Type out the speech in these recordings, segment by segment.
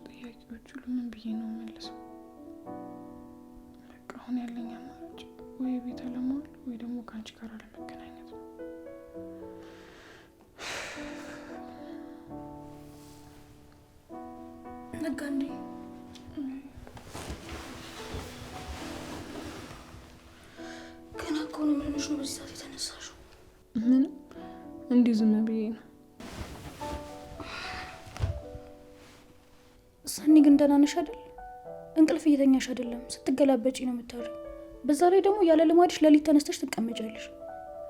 ጥያቄዎች ሁሉ ምን ብዬ ነው መልሰው? በቃ አሁን ያለኝ አማራጭ ወይ ቤት አለመዋል ወይ ደግሞ ካንቺ ጋር አለመገናኘት ነው። ነጋ እንዴ? ገና እኮ ነው። ምን ሆነሽ ነው በዚህ ሰዓት የተነሳሽው? ምንም እንዲሁ ዝም ብዬ ነው። ሰኒ ግን ደህና ነሽ አይደል? እንቅልፍ እየተኛሽ አይደለም፣ ስትገላበጪ ነው የምታወሪው። በዛ ላይ ደግሞ ያለ ልማድሽ ሌሊት ተነስተሽ ትቀመጫለሽ።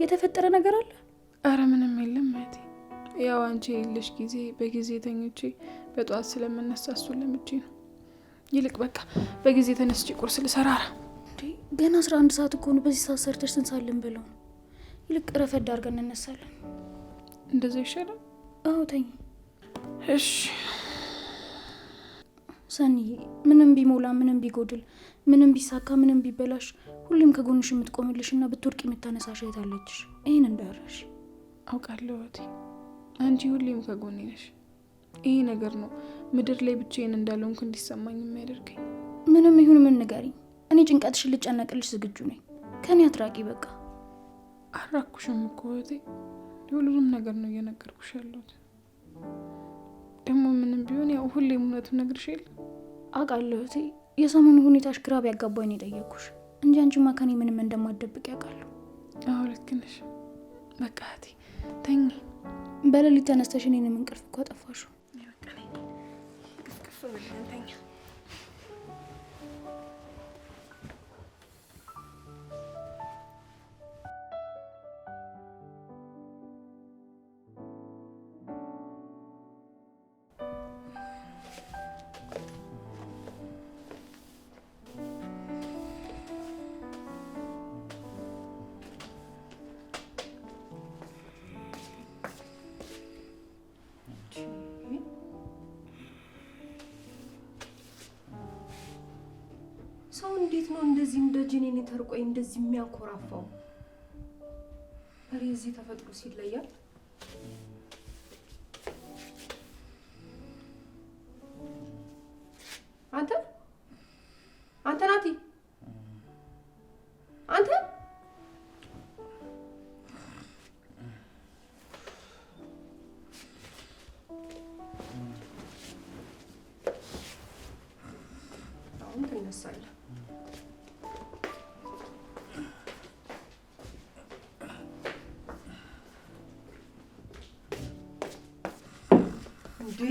የተፈጠረ ነገር አለ? አረ ምንም የለም እህቴ። ያው አንቺ የለሽ ጊዜ በጊዜ ተኝቼ በጠዋት ስለምነሳ እሱን ለምጄ ነው። ይልቅ በቃ በጊዜ ተነስቼ ቁርስ ልሰራ። እንዴ ገና 11 ሰዓት እኮ ነው። በዚህ ሰዓት ሰርተሽ ስንት ሰዓት ልንበለው ነው? ይልቅ ረፈድ አድርገን እንነሳለን። እንደዛ ይሻላል? አዎ ተኝ። እሺ ሰኒ፣ ምንም ቢሞላ ምንም ቢጎድል ምንም ቢሳካ ምንም ቢበላሽ ሁሌም ከጎንሽ የምትቆምልሽና ብትወድቂ የምታነሳሽ እህት አለችሽ። ይሄን እንዳረሽ አውቃለሁ እህቴ። አንቺ ሁሌም ከጎኔ ነሽ። ይሄ ነገር ነው ምድር ላይ ብቻዬን እንዳልሆንኩ እንዲሰማኝ የሚያደርገኝ። ምንም ይሁን ምን ንገሪኝ፣ እኔ ጭንቀትሽን ልጨነቅልሽ ዝግጁ ነኝ። ከኔ አትራቂ በቃ። አራኩሽም እኮ እህቴ፣ ሁሉንም ነገር ነው እየነገርኩሽ ያለሁት። ደግሞ ምንም ቢሆን ያው ሁሌም እውነቱን ነግርሽ የለ። አውቃለሁ እህቴ፣ የሰሞኑ ሁኔታሽ ግራ ቢያጋባኝ ነው የጠየኩሽ እንጂ አንቺማ ከኔ ምንም እንደማትደብቅ ያውቃለሁ። አዎ ልክ ነሽ። በቃ እህቴ ተኝ። በሌሊት ተነስተሽ እኔንም እንቅልፍ እኮ አጠፋሽው። ቅፍቅፍ ብለን ተኛ። ሰው እንዴት ነው እንደዚህ እንደ ጂኒን ተርቆይ እንደዚህ የሚያኮራፋው? አሬ እዚህ ተፈጥሮ ሲለያል። አንተ ናቲ አንተ አሁን ትነሳለህ። እንዴ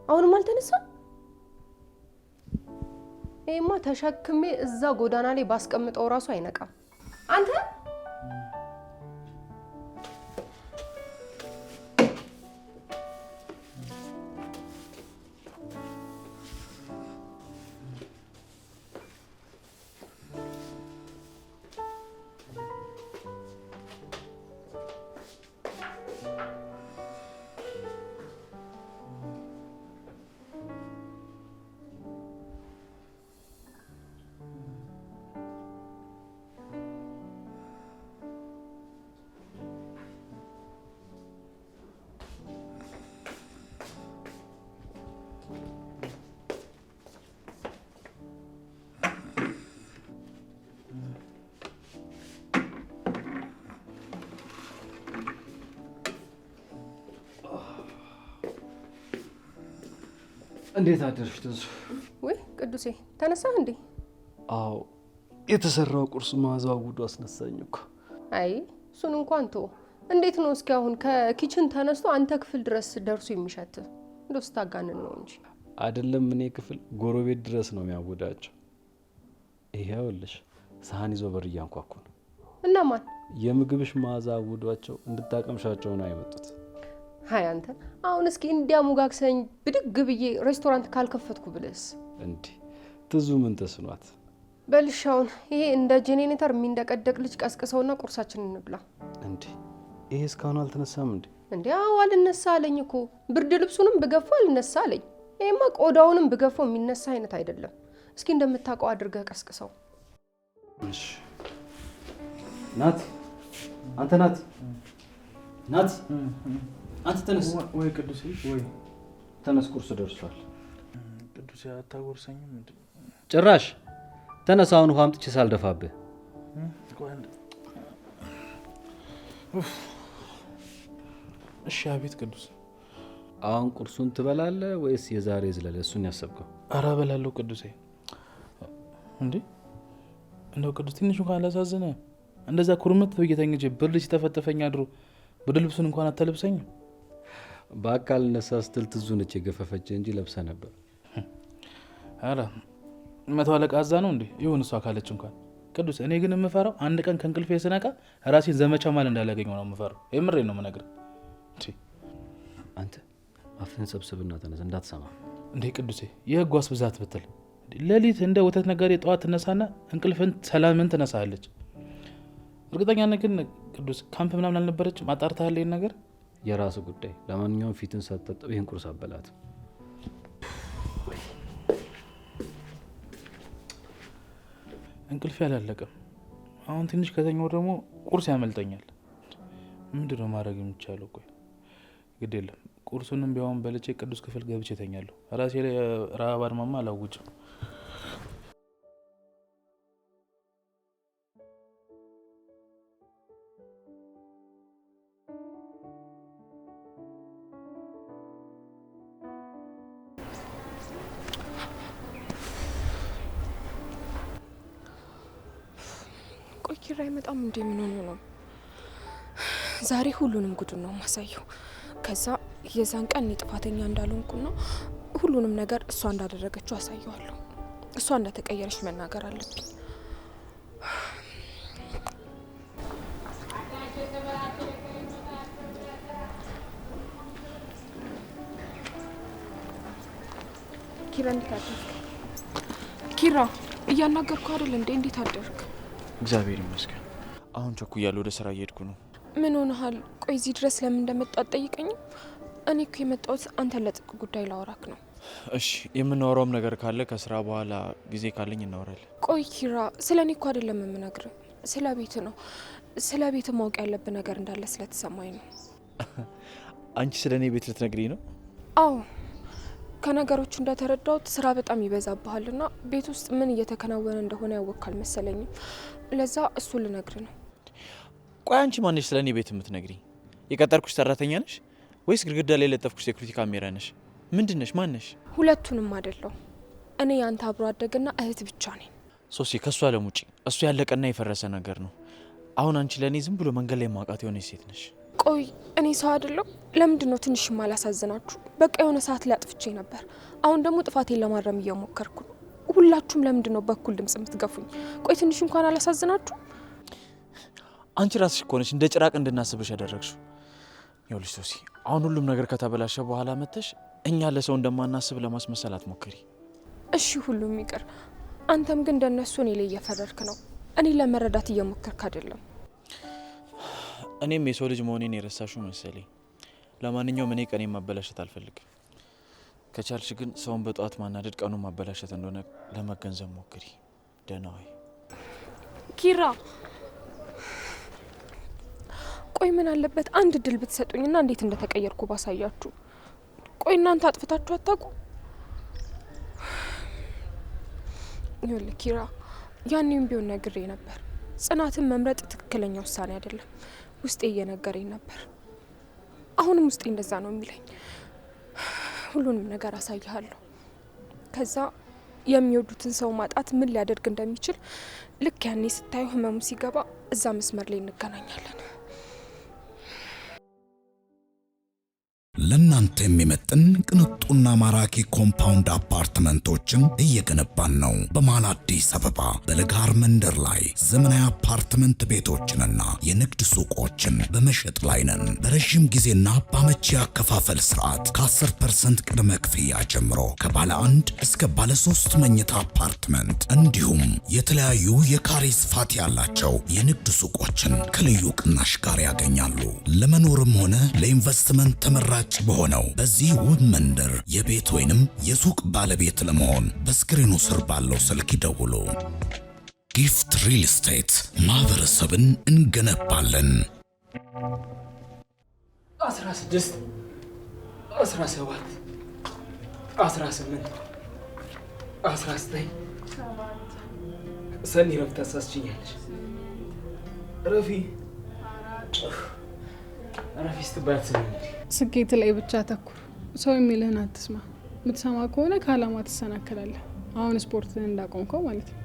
አሁንም አልተነሳም? ይሄማ ተሸክሜ እዛ ጎዳና ላይ ባስቀምጠው ራሱ አይነቃም። አንተ እንዴት አደርሽ ትዙ? ወይ ቅዱሴ ተነሳህ እንዴ? አዎ የተሰራው ቁርስ ማዛው ጉዱ አስነሳኝ እኮ። አይ እሱን እንኳን ተው። እንዴት ነው እስኪ አሁን ከኪችን ተነስቶ አንተ ክፍል ድረስ ደርሶ የሚሸት? እንደው ስታጋንን ነው እንጂ። አይደለም እኔ ክፍል ጎረቤት ድረስ ነው የሚያወዳቸው። ይሄውልሽ ሳህን ይዞ በር እያንኳኩ ነው። እና ማን? የምግብሽ መዓዛ አውዷቸው እንድታቀምሻቸው ነው አይመጡት። ሃይ አንተ አሁን እስኪ እንዲያሙጋግሰኝ ብድግ ብዬ ሬስቶራንት ካልከፈትኩ ብለስ? እንዴ ትዙ ምን ተስኗት? በልሻውን ይሄ እንደ ጄኔሬተር የሚንደቀደቅ ልጅ ቀስቅሰውና ቁርሳችንን እንብላ። እንዴ ይሄ እስካሁን አልተነሳም እንዴ? እንዴ አዎ አልነሳ አለኝ እኮ። ብርድ ልብሱንም ብገፋው አልነሳ አለኝ። ይሄማ ቆዳውንም ብገፋው የሚነሳ አይነት አይደለም። እስኪ እንደምታውቀው አድርገህ ቀስቅሰው። እሺ ናት አንተ ናት አንተ ተነስ። ወይ ቅዱሴ ወይ ተነስ፣ ቁርስ ደርሷል። ቅዱሴ አታጎርሰኝም እንዴ? ጭራሽ ተነስ። አሁን ውሃ አምጥቼ ሳልደፋብህ። እሺ አቤት ቅዱስ። አሁን ቁርሱን ትበላለህ ወይስ የዛሬ ዝለለ? እሱን ያሰብከው? ኧረ እበላለሁ ቅዱሴ። እንዴ እንደው ቅዱስ ትንሽ እንኳን አላሳዝነ? እንደዛ ኩርምት ብዬ ተኝቼ ብርድ ሲተፈተፈኝ አድሮ ብርድ ልብሱን እንኳን አታለብሰኝም? በአካል ነሳ ስትል ትዙ ነች የገፈፈች እንጂ ለብሰ ነበር። ኧረ መቶ አለቃ አዛ ነው እንዴ? ይሁን እሷ ካለች እንኳን ቅዱስ። እኔ ግን የምፈራው አንድ ቀን ከእንቅልፌ ስነቃ ራሴን ዘመቻ ማል እንዳላገኘው ነው የምፈራው። የምሬን ነው የምነግርህ። አንተ አፍህን ሰብስብና ተነስ፣ እንዳትሰማ። እንዴ ቅዱሴ የህጓስ ብዛት ብትል ሌሊት እንደ ወተት ነጋዴ ጠዋት ትነሳና እንቅልፍን ሰላምን ትነሳለች። እርግጠኛ ነህ ግን ቅዱስ ካምፕ ምናምን አልነበረችም? አጣርተሃል ይሄን ነገር? የራሱ ጉዳይ። ለማንኛውም ፊትን ሳትታጠብ ይሄን ቁርስ አበላት። እንቅልፍ ያላለቀም። አሁን ትንሽ ከተኛው ደግሞ ቁርስ ያመልጠኛል። ምንድነው ማድረግ የሚቻለው? ቆይ ግድ የለም ቁርሱንም ቢሆን በልቼ ቅዱስ ክፍል ገብቼ ተኛለሁ። ራሴ ላይ ረሃብ አድማማ አላውጅም። ቆይ ኪራ አይመጣም እንዴ? ምን ሆኖ ነው? ዛሬ ሁሉንም ጉዱን ነው ማሳየው። ከዛ የዛን ቀን እኔ ጥፋተኛ እንዳልሆንኩና ሁሉንም ነገር እሷ እንዳደረገችው አሳየዋለሁ። እሷ እንደተቀየረች መናገር አለብኝ። ኪራ እንዴት አደርክ? ኪራ እያናገርኩ አይደል እንዴ? እንዴት አደርክ? እግዚአብሔር ይመስገን። አሁን ቸኩያለሁ፣ ወደ ስራ እየሄድኩ ነው። ምን ሆነሃል? ቆይ እዚህ ድረስ ለምን እንደመጣ አትጠይቀኝም? እኔ እኮ የመጣሁት አንተን ለጥቅ ጉዳይ ላወራክ ነው። እሺ፣ የምናወራውም ነገር ካለ ከስራ በኋላ ጊዜ ካለኝ እናወራለን። ቆይ ኪራ፣ ስለ እኔ እኮ አይደለም የምነግርህ፣ ስለ ቤት ነው። ስለ ቤት ማወቅ ያለብህ ነገር እንዳለ ስለተሰማኝ ነው። አንቺ ስለ እኔ ቤት ልትነግሪኝ ነው? አዎ፣ ከነገሮቹ እንደተረዳሁት ስራ በጣም ይበዛብሃልና ቤት ውስጥ ምን እየተከናወነ እንደሆነ ያወቅክ አልመሰለኝም። ለዛ እሱ ልነግርህ ነው። ቆይ አንቺ ማነሽ ስለ እኔ ቤት የምትነግሪኝ? የቀጠርኩሽ ሰራተኛ ነሽ ወይስ ግድግዳ ላይ ለጠፍኩሽ ሴኩሪቲ ካሜራ ነሽ? ምንድነሽ? ማነሽ? ሁለቱንም አይደለሁ። እኔ ያንተ አብሮ አደግና እህት ብቻ ነኝ። ሶሲ፣ ከሱ ዓለም ውጪ እሱ ያለቀና የፈረሰ ነገር ነው። አሁን አንቺ ለእኔ ዝም ብሎ መንገድ ላይ ማውቃት የሆነች ሴት ነሽ። ቆይ እኔ ሰው አይደለሁ? ለምንድን ነው ትንሽ ማላሳዝናችሁ? በቃ የሆነ ሰዓት ላይ አጥፍቼ ነበር። አሁን ደግሞ ጥፋቴን ለማረም እየሞከርኩ ነው። ሁላችሁም ለምንድን ነው በኩል ድምጽ የምትገፉኝ? ቆይ ትንሽ እንኳን አላሳዝናችሁ? አንቺ ራስሽ እኮ ነሽ እንደ ጭራቅ እንድናስብሽ ያደረግሽው። ይኸውልሽ ሶሲ፣ አሁን ሁሉም ነገር ከተበላሸ በኋላ መተሽ እኛ ለሰው እንደማናስብ ለማስመሰል አትሞክሪ። እሺ ሁሉም ይቅር። አንተም ግን እንደነሱ እኔ ላይ እየፈረድክ ነው። እኔ ለመረዳት እየሞከርክ አይደለም። እኔም የሰው ልጅ መሆኔን የረሳሽው መሰለኝ። ለማንኛውም እኔ ቀኔን ማበላሸት አልፈልግም። ከቻልሽ ግን ሰውን በጠዋት ማናደድ ቀኑን ማበላሸት እንደሆነ ለመገንዘብ ሞክሪ። ደህና ወይ ኪራ? ቆይ ምን አለበት አንድ ድል ብትሰጡኝና እንዴት እንደተቀየርኩ ባሳያችሁ። ቆይ እናንተ አጥፍታችሁ አታውቁ? ይኸውልህ ኪራ፣ ያኔም ቢሆን ነግሬ ነበር። ጽናትን መምረጥ ትክክለኛ ውሳኔ አይደለም። ውስጤ እየነገረኝ ነበር። አሁንም ውስጤ እንደዛ ነው የሚለኝ። ሁሉንም ነገር አሳይሃለሁ። ከዛ የሚወዱትን ሰው ማጣት ምን ሊያደርግ እንደሚችል ልክ ያኔ ስታዩ ህመሙ ሲገባ እዛ መስመር ላይ እንገናኛለን። ለእናንተ የሚመጥን ቅንጡና ማራኪ ኮምፓውንድ አፓርትመንቶችን እየገነባን ነው። በመሃል አዲስ አበባ በለጋር መንደር ላይ ዘመናዊ አፓርትመንት ቤቶችንና የንግድ ሱቆችን በመሸጥ ላይ ነን። በረዥም ጊዜና በአመቺ አከፋፈል ስርዓት ከ10% ቅድመ ክፍያ ጀምሮ ከባለ 1 እስከ ባለ 3 መኝታ አፓርትመንት እንዲሁም የተለያዩ የካሬ ስፋት ያላቸው የንግድ ሱቆችን ከልዩ ቅናሽ ጋር ያገኛሉ። ለመኖርም ሆነ ለኢንቨስትመንት ተመራጭ በሆነው በዚህ ውብ መንደር የቤት ወይንም የሱቅ ባለቤት ለመሆን በስክሪኑ ስር ባለው ስልክ ይደውሉ። ጊፍት ሪል ስቴት ማህበረሰብን እንገነባለን። 16 17 18 19 ሰኒ ረፍት ታሳስችኛለሽ። ረፊ ስትባት ስኬት ላይ ብቻ ተኩር። ሰው የሚልህን አትስማ። የምትሰማ ከሆነ ከአላማ ትሰናከላለህ። አሁን ስፖርትን እንዳቆምከው ማለት ነው።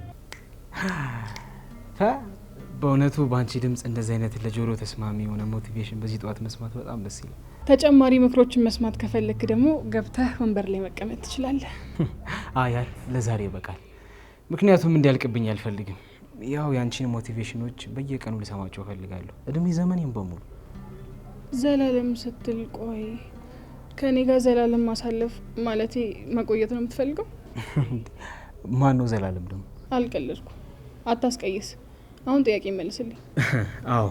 በእውነቱ በአንቺ ድምፅ እንደዚህ አይነት ለጆሮ ተስማሚ የሆነ ሞቲቬሽን በዚህ ጠዋት መስማት በጣም ደስ ይላል። ተጨማሪ ምክሮችን መስማት ከፈለክ ደግሞ ገብተህ ወንበር ላይ መቀመጥ ትችላለህ። አያል ለዛሬ ይበቃል። ምክንያቱም እንዲያልቅብኝ አልፈልግም። ያው የአንቺን ሞቲቬሽኖች በየቀኑ ልሰማቸው እፈልጋለሁ እድሜ ዘመኔን በሙሉ። ዘላለም ስትል ቆይ ከኔ ጋር ዘላለም ማሳለፍ ማለቴ መቆየት ነው የምትፈልገው? ማን ነው ዘላለም ደግሞ? አልቀለድኩም፣ አታስቀይስ። አሁን ጥያቄ መልስልኝ። አዎ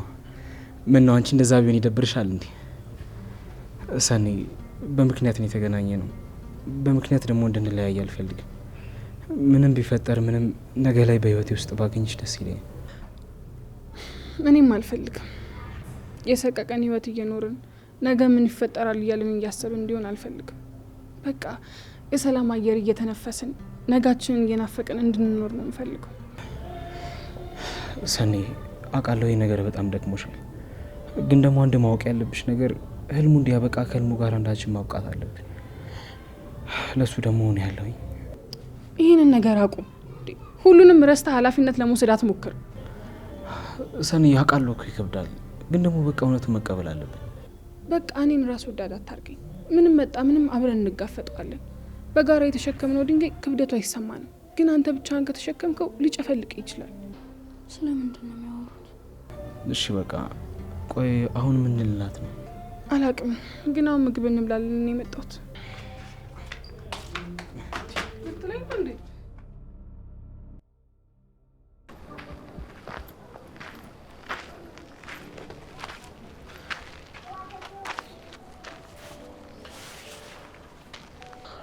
ምን ነው አንቺ እንደዛ ቢሆን ይደብርሻል እንዴ? ሰኒ በምክንያት ነው የተገናኘ ነው። በምክንያት ደግሞ እንድንለያይ አልፈልግም። ምንም ቢፈጠር ምንም ነገ ላይ በህይወቴ ውስጥ ባገኝሽ ደስ ይለኛል። እኔም አልፈልግም። የሰቀቀን ህይወት እየኖርን ነገ ምን ይፈጠራል እያልን እያሰብን እንዲሆን አልፈልግም። በቃ የሰላም አየር እየተነፈስን ነጋችንን እየናፈቅን እንድንኖር ነው የምፈልገው። ሰኒ አውቃለሁ ይህ ነገር በጣም ደክሞሻል። ግን ደግሞ አንድ ማወቅ ያለብሽ ነገር ህልሙ እንዲያበቃ ከህልሙ ጋር አንዳችን ማብቃት አለብን። ለሱ ደግሞ ሆነ ያለውኝ ይህንን ነገር አቁም። ሁሉንም ረስታ ኃላፊነት ለመውሰድ አትሞክር። ሰኒ አውቃለሁ እኮ ይከብዳል። ግን ደግሞ በቃ እውነቱን መቀበል አለብን። በቃ እኔን ራስ ወዳድ አታርገኝ። ምንም መጣ ምንም አብረን እንጋፈጠዋለን። በጋራ የተሸከምነው ድንጋይ ክብደቱ አይሰማንም። ግን አንተ ብቻህን ከተሸከምከው ሊጨፈልቅ ይችላል። ስለምንድን ነው የሚያወሩት? እሺ በቃ ቆይ አሁን ምን ልላት ነው? አላቅም። ግን አሁን ምግብ እንብላለን ነው የመጣሁት።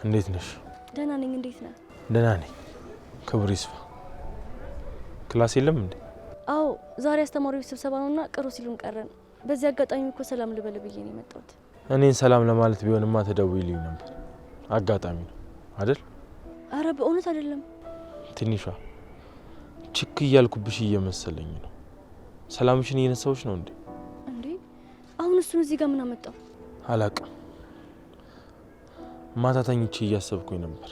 እንዴት ነሽ? ደህና ነኝ። እንዴት ነህ? ደህና ነኝ። ክብር ይስፋ። ክላስ የለም እንዴ? አዎ ዛሬ አስተማሪዎች ስብሰባ ነውና ቅሩ ሲሉን ቀረን። በዚህ አጋጣሚ እኮ ሰላም ልበል ብዬ ነው የመጣሁት። እኔን ሰላም ለማለት ቢሆንማ ተደውይልኝ ነበር። አጋጣሚ ነው አይደል? አረ በእውነት አይደለም። ትንሿ ችክ እያልኩብሽ እየመሰለኝ ነው። ሰላምሽን እየነሳሁሽ ነው እንዴ? እንዴ አሁን እሱን እዚህ ጋር ምን አመጣው? አላቅም። ማታ ተኝቼ እያሰብኩኝ ነበር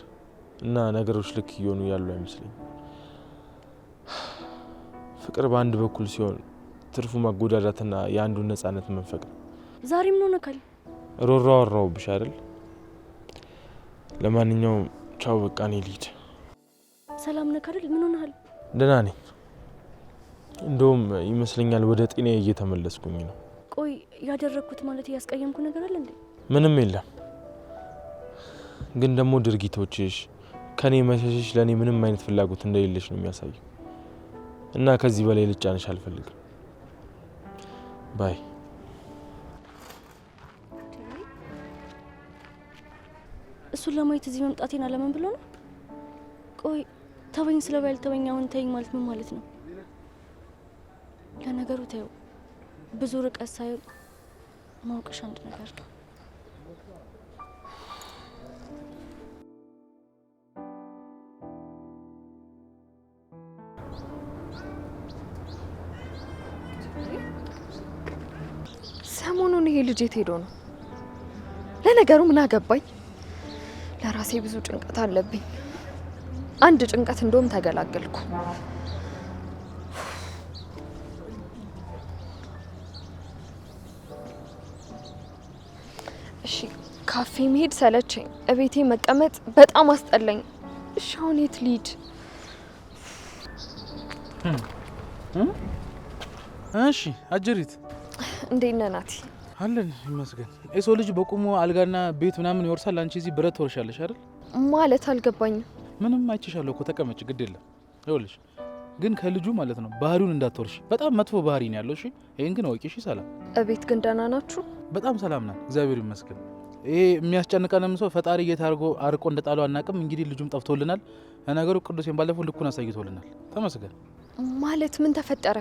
እና ነገሮች ልክ እየሆኑ ያሉ አይመስለኝ። ፍቅር በአንድ በኩል ሲሆን ትርፉ መጎዳዳትና የአንዱን ነጻነት መንፈቅ ነው። ዛሬ ምን ሆነካል? ሮሮ አወራሁብሽ አይደል? ለማንኛውም ቻው፣ በቃ እኔ ልሂድ። ሰላም ነህ አይደል? ምን ሆነሃል? ደህና ነኝ። እንደውም ይመስለኛል ወደ ጤናዬ እየተመለስኩኝ ነው። ቆይ ያደረኩት ማለት ያስቀየምኩ ነገር አለ እንዴ? ምንም የለም። ግን ደግሞ ድርጊቶችሽ ከኔ መሸሽሽ ለኔ ምንም አይነት ፍላጎት እንደሌለሽ ነው የሚያሳየው እና ከዚህ በላይ ልጫንሽ አልፈልግም። ባይ። እሱን ለማየት እዚህ መምጣቴን አለምን ብሎ ነው? ቆይ ተወኝ ስለባል ተወኝ አሁን ተይኝ ማለት ምን ማለት ነው? ለነገሩ ተይው፣ ብዙ ርቀት ሳይሆን ማውቀሽ አንድ ነገር ነው። ሰሞኑን ይሄ ልጅ የት ሄዶ ነው? ለነገሩ ምን አገባኝ? ለራሴ ብዙ ጭንቀት አለብኝ። አንድ ጭንቀት እንደውም ተገላገልኩ። እሺ ካፌ መሄድ ሰለቸኝ፣ እቤቴ መቀመጥ በጣም አስጠላኝ። እሺ አሁን የት ልሂድ? እሺ አጀሪት እንዴት ነህ ናቲ? አለን ይመስገን። የሰው ልጅ በቁሙ አልጋና ቤት ምናምን ይወርሳል። አንቺ እዚህ ብረት ትወርሻለሽ አይደል? ማለት አልገባኝም። ምንም አይችሻለሁ እኮ ተቀመጭ፣ ግድ የለም። ይኸውልሽ ግን ከልጁ ማለት ነው ባህሪውን እንዳትወርሽ። በጣም መጥፎ ባህሪ ነው ያለው። እሺ ይሄን ግን አውቂ። እሺ ሰላም። እቤት ግን ደህና ናችሁ? በጣም ሰላም ናት፣ እግዚአብሔር ይመስገን። ይሄ የሚያስጨንቀንም ሰው ፈጣሪ እየታርጎ አርቆ እንደጣለው አናቅም። እንግዲህ ልጁም ጠፍቶልናል። ለነገሩ ቅዱሴን ባለፈው ልኩን አሳይቶልናል። ተመስገን። ማለት ምን ተፈጠረ?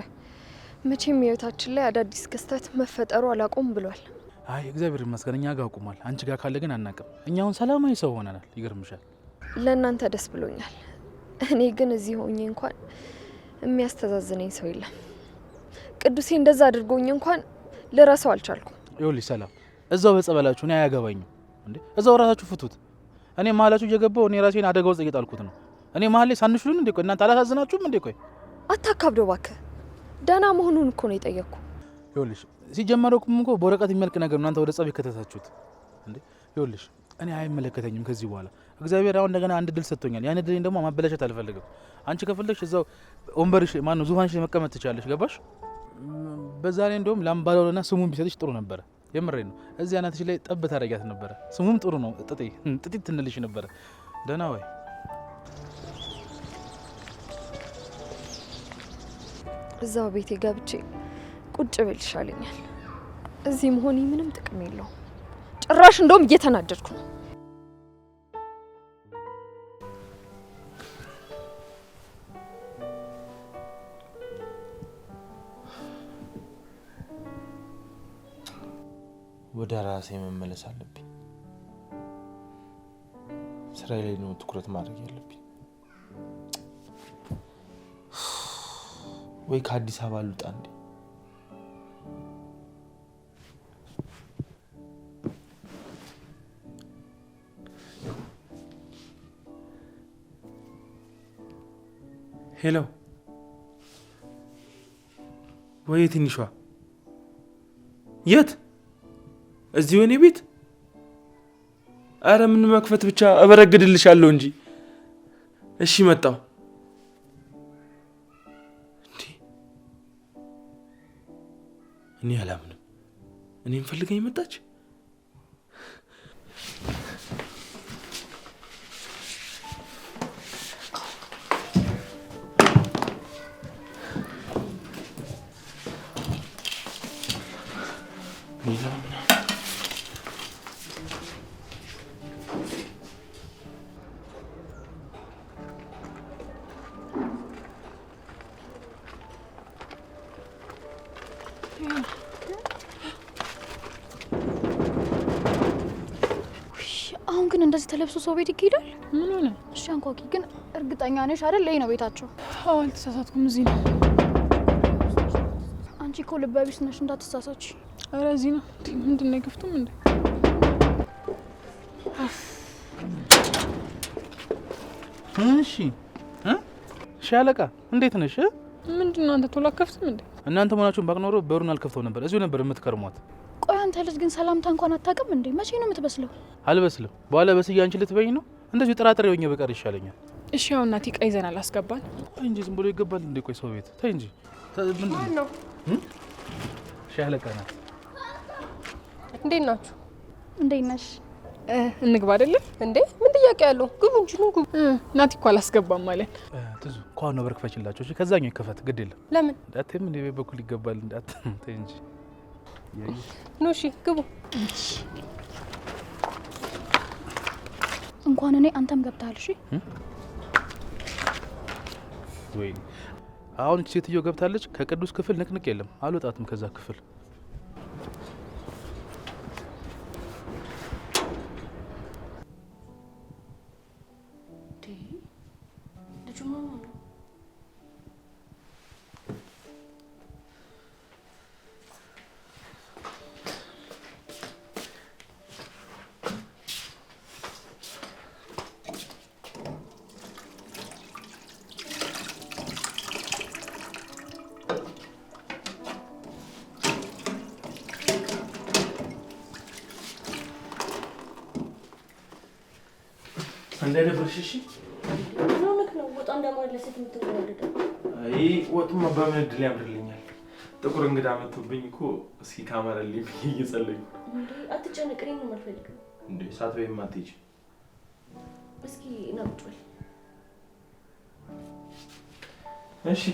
መቼም ህይወታችን ላይ አዳዲስ ክስተት መፈጠሩ አላቆም ብሏል። አይ እግዚአብሔር ይመስገን እኛ ጋር አቁሟል። አንቺ ጋር ካለ ግን አናቅም። እኛ አሁን ሰላማዊ ሰው ሆነናል። ይገርምሻል። ለእናንተ ደስ ብሎኛል። እኔ ግን እዚህ ሆኜ እንኳን የሚያስተዛዝነኝ ሰው የለም። ቅዱሴ እንደዛ አድርጎኝ እንኳን ልረሳው አልቻልኩም። ይኸውልሽ ሰላም፣ እዛው በጸበላችሁ እኔ አያገባኝም እንዴ። እዛው ራሳችሁ ፍቱት። እኔ መሀላችሁ እየገባው እኔ ራሴን አደጋ ውስጥ እየጣልኩት ነው። እኔ መሀል ላይ ሳንሽሉን እንዴ? ቆይ እናንተ አላሳዝናችሁም እንዴ? ቆይ አታካብዶ እባክህ። ደህና መሆኑን እኮ ነው የጠየቅኩ። ይኸውልሽ ሲጀመረኩም እኮ በወረቀት የሚያልቅ ነገር እናንተ ወደ ጸብ የከተታችሁት እንዴ። ይኸውልሽ እኔ አይመለከተኝም ከዚህ በኋላ። እግዚአብሔር አሁን እንደገና አንድ ድል ሰጥቶኛል። ያን ድልን ደግሞ ማበላሸት አልፈልግም። አንቺ ከፈለግሽ እዛው ወንበርሽ ማነው ዙፋንሽ መቀመጥ ትችላለሽ። ገባሽ? በዛ ላይ እንደውም ላምባለውና ስሙን ቢሰጥሽ ጥሩ ነበረ። የምሬ ነው። እዚህ አናትሽ ላይ ጠብ ታረጊያት ነበረ። ስሙም ጥሩ ነው። ጥጢት ትንልሽ ነበረ። ደህና ወይ? እዛው ቤቴ ገብቼ ቁጭ ብል ይሻለኛል። እዚህ መሆኔ ምንም ጥቅም የለውም። ጭራሽ እንደውም እየተናደድኩ ነው። ወደ ራሴ መመለስ አለብኝ። ስራዬ ላይ ነው ትኩረት ማድረግ ያለብኝ። ወይ ከአዲስ አበባ ልውጣ እንዴ? ሄሎ፣ ወይ ትንሿ፣ የት? እዚሁ እኔ ቤት? አረ ምን መክፈት ብቻ እበረግድልሻለሁ እንጂ። እሺ መጣሁ። እንዴ እኔ አላምንም። እኔም ፈልገኝ መጣች። አሁን ግን እንደዚህ ተለብሶ ሰው ቤት ይሄዳል? ምን ሆነ? እሺ አንኳኪ። ግን እርግጠኛ ነሽ አይደል? ላይ ነው ቤታቸው? አዎ አልተሳሳትኩም፣ እዚህ ነው። አንቺ እኮ ልበ ቢስ ነሽ፣ እንዳትሳሳች። ኧረ እዚህ ነው። ምንድን ነው የከፍቱም እንዴ? እሺ ሻለቃ እንዴት ነሽ? ምንድን ነው አንተ ቶሎ አከፍትም እንዴ? እናንተ መሆናችሁን ባቅ ኖሮ በሩን አልከፍተው ነበር። እዚሁ ነበር የምትከርሟት። ቆይ አንተ ልጅ ግን ሰላምታ እንኳን አታውቅም እንዴ? መቼ ነው የምትበስለው? አልበስልም። በኋላ በስዬ አንቺ ልትበይኝ ነው? እንደዚሁ ጥራጥሬ ሆኜ በቀር ይሻለኛል። እሺ ያው እናቴ ዕቃ ይዘናል፣ አስገባን። ተይ እንጂ ዝም ብሎ ይገባል እንዴ? ቆይ ሰው ቤት ተይ እንጂ። ምንድን ነው? ሻለቃ ናት። እንዴት ናችሁ? እንዴት ነሽ? እንግባ አይደለም እንዴ? ምን ጥያቄ ያለው? ግቡ እንጂ ነው ግቡ። ናቲ እኮ አላስገባም ማለት ትዙ እንኳን ነው በርክፈችላችሁ። እሺ ከዛኛው ይከፈት፣ ግድ የለም። ለምን እንዳትም እንደ ቤት በኩል ይገባል እንዳት ተይ እንጂ። ኑ እሺ ግቡ። እንኳን እኔ አንተም ገብተሃል። እሺ ወይ አሁን እቺ ሴትዮ ገብታለች። ከቅዱስ ክፍል ንቅንቅ የለም። አልወጣትም ከዛ ክፍል። እንዳይደብርሽ እሺ። ነው ወጣ እንደማለሰት የምትወደደው? አይ ወጡማ በምን እድል ያምርልኛል። ጥቁር እንግዳ መጥቶብኝ እኮ እስኪ ካመረልኝ ብዬ እየጸለይኩ። አትጨነቅ፣ እኔ ነው የማልፈልገው። እንዴ ሳትበይማ አትሄጂ። እስኪ ናምጪው። እሺ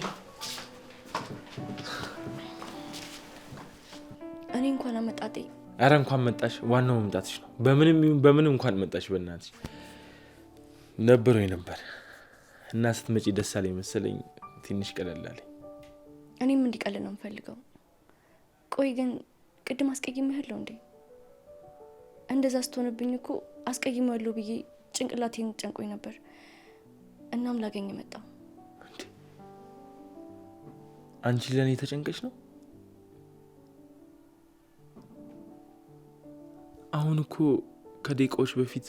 እኔ እንኳን አመጣጤ። አረ እንኳን መጣሽ፣ ዋናው መምጣትሽ ነው። በምንም ይሁን በምንም እንኳን መጣሽ። በእናትሽ ነበር እና ስትመጪ ደስ አለኝ መሰለኝ። ትንሽ ቀለል አለኝ። እኔም እንዲቀል ነው የምፈልገው። ቆይ ግን ቅድም አስቀይሜሃለሁ እንዴ? እንደዛ ስትሆንብኝ እኮ አስቀይሜዋለሁ ብዬ ጭንቅላቴን ጨንቆኝ ነበር። እናም ላገኝ መጣሁ። አንቺ ለኔ ተጨንቀሽ ነው? አሁን እኮ ከደቂቃዎች በፊት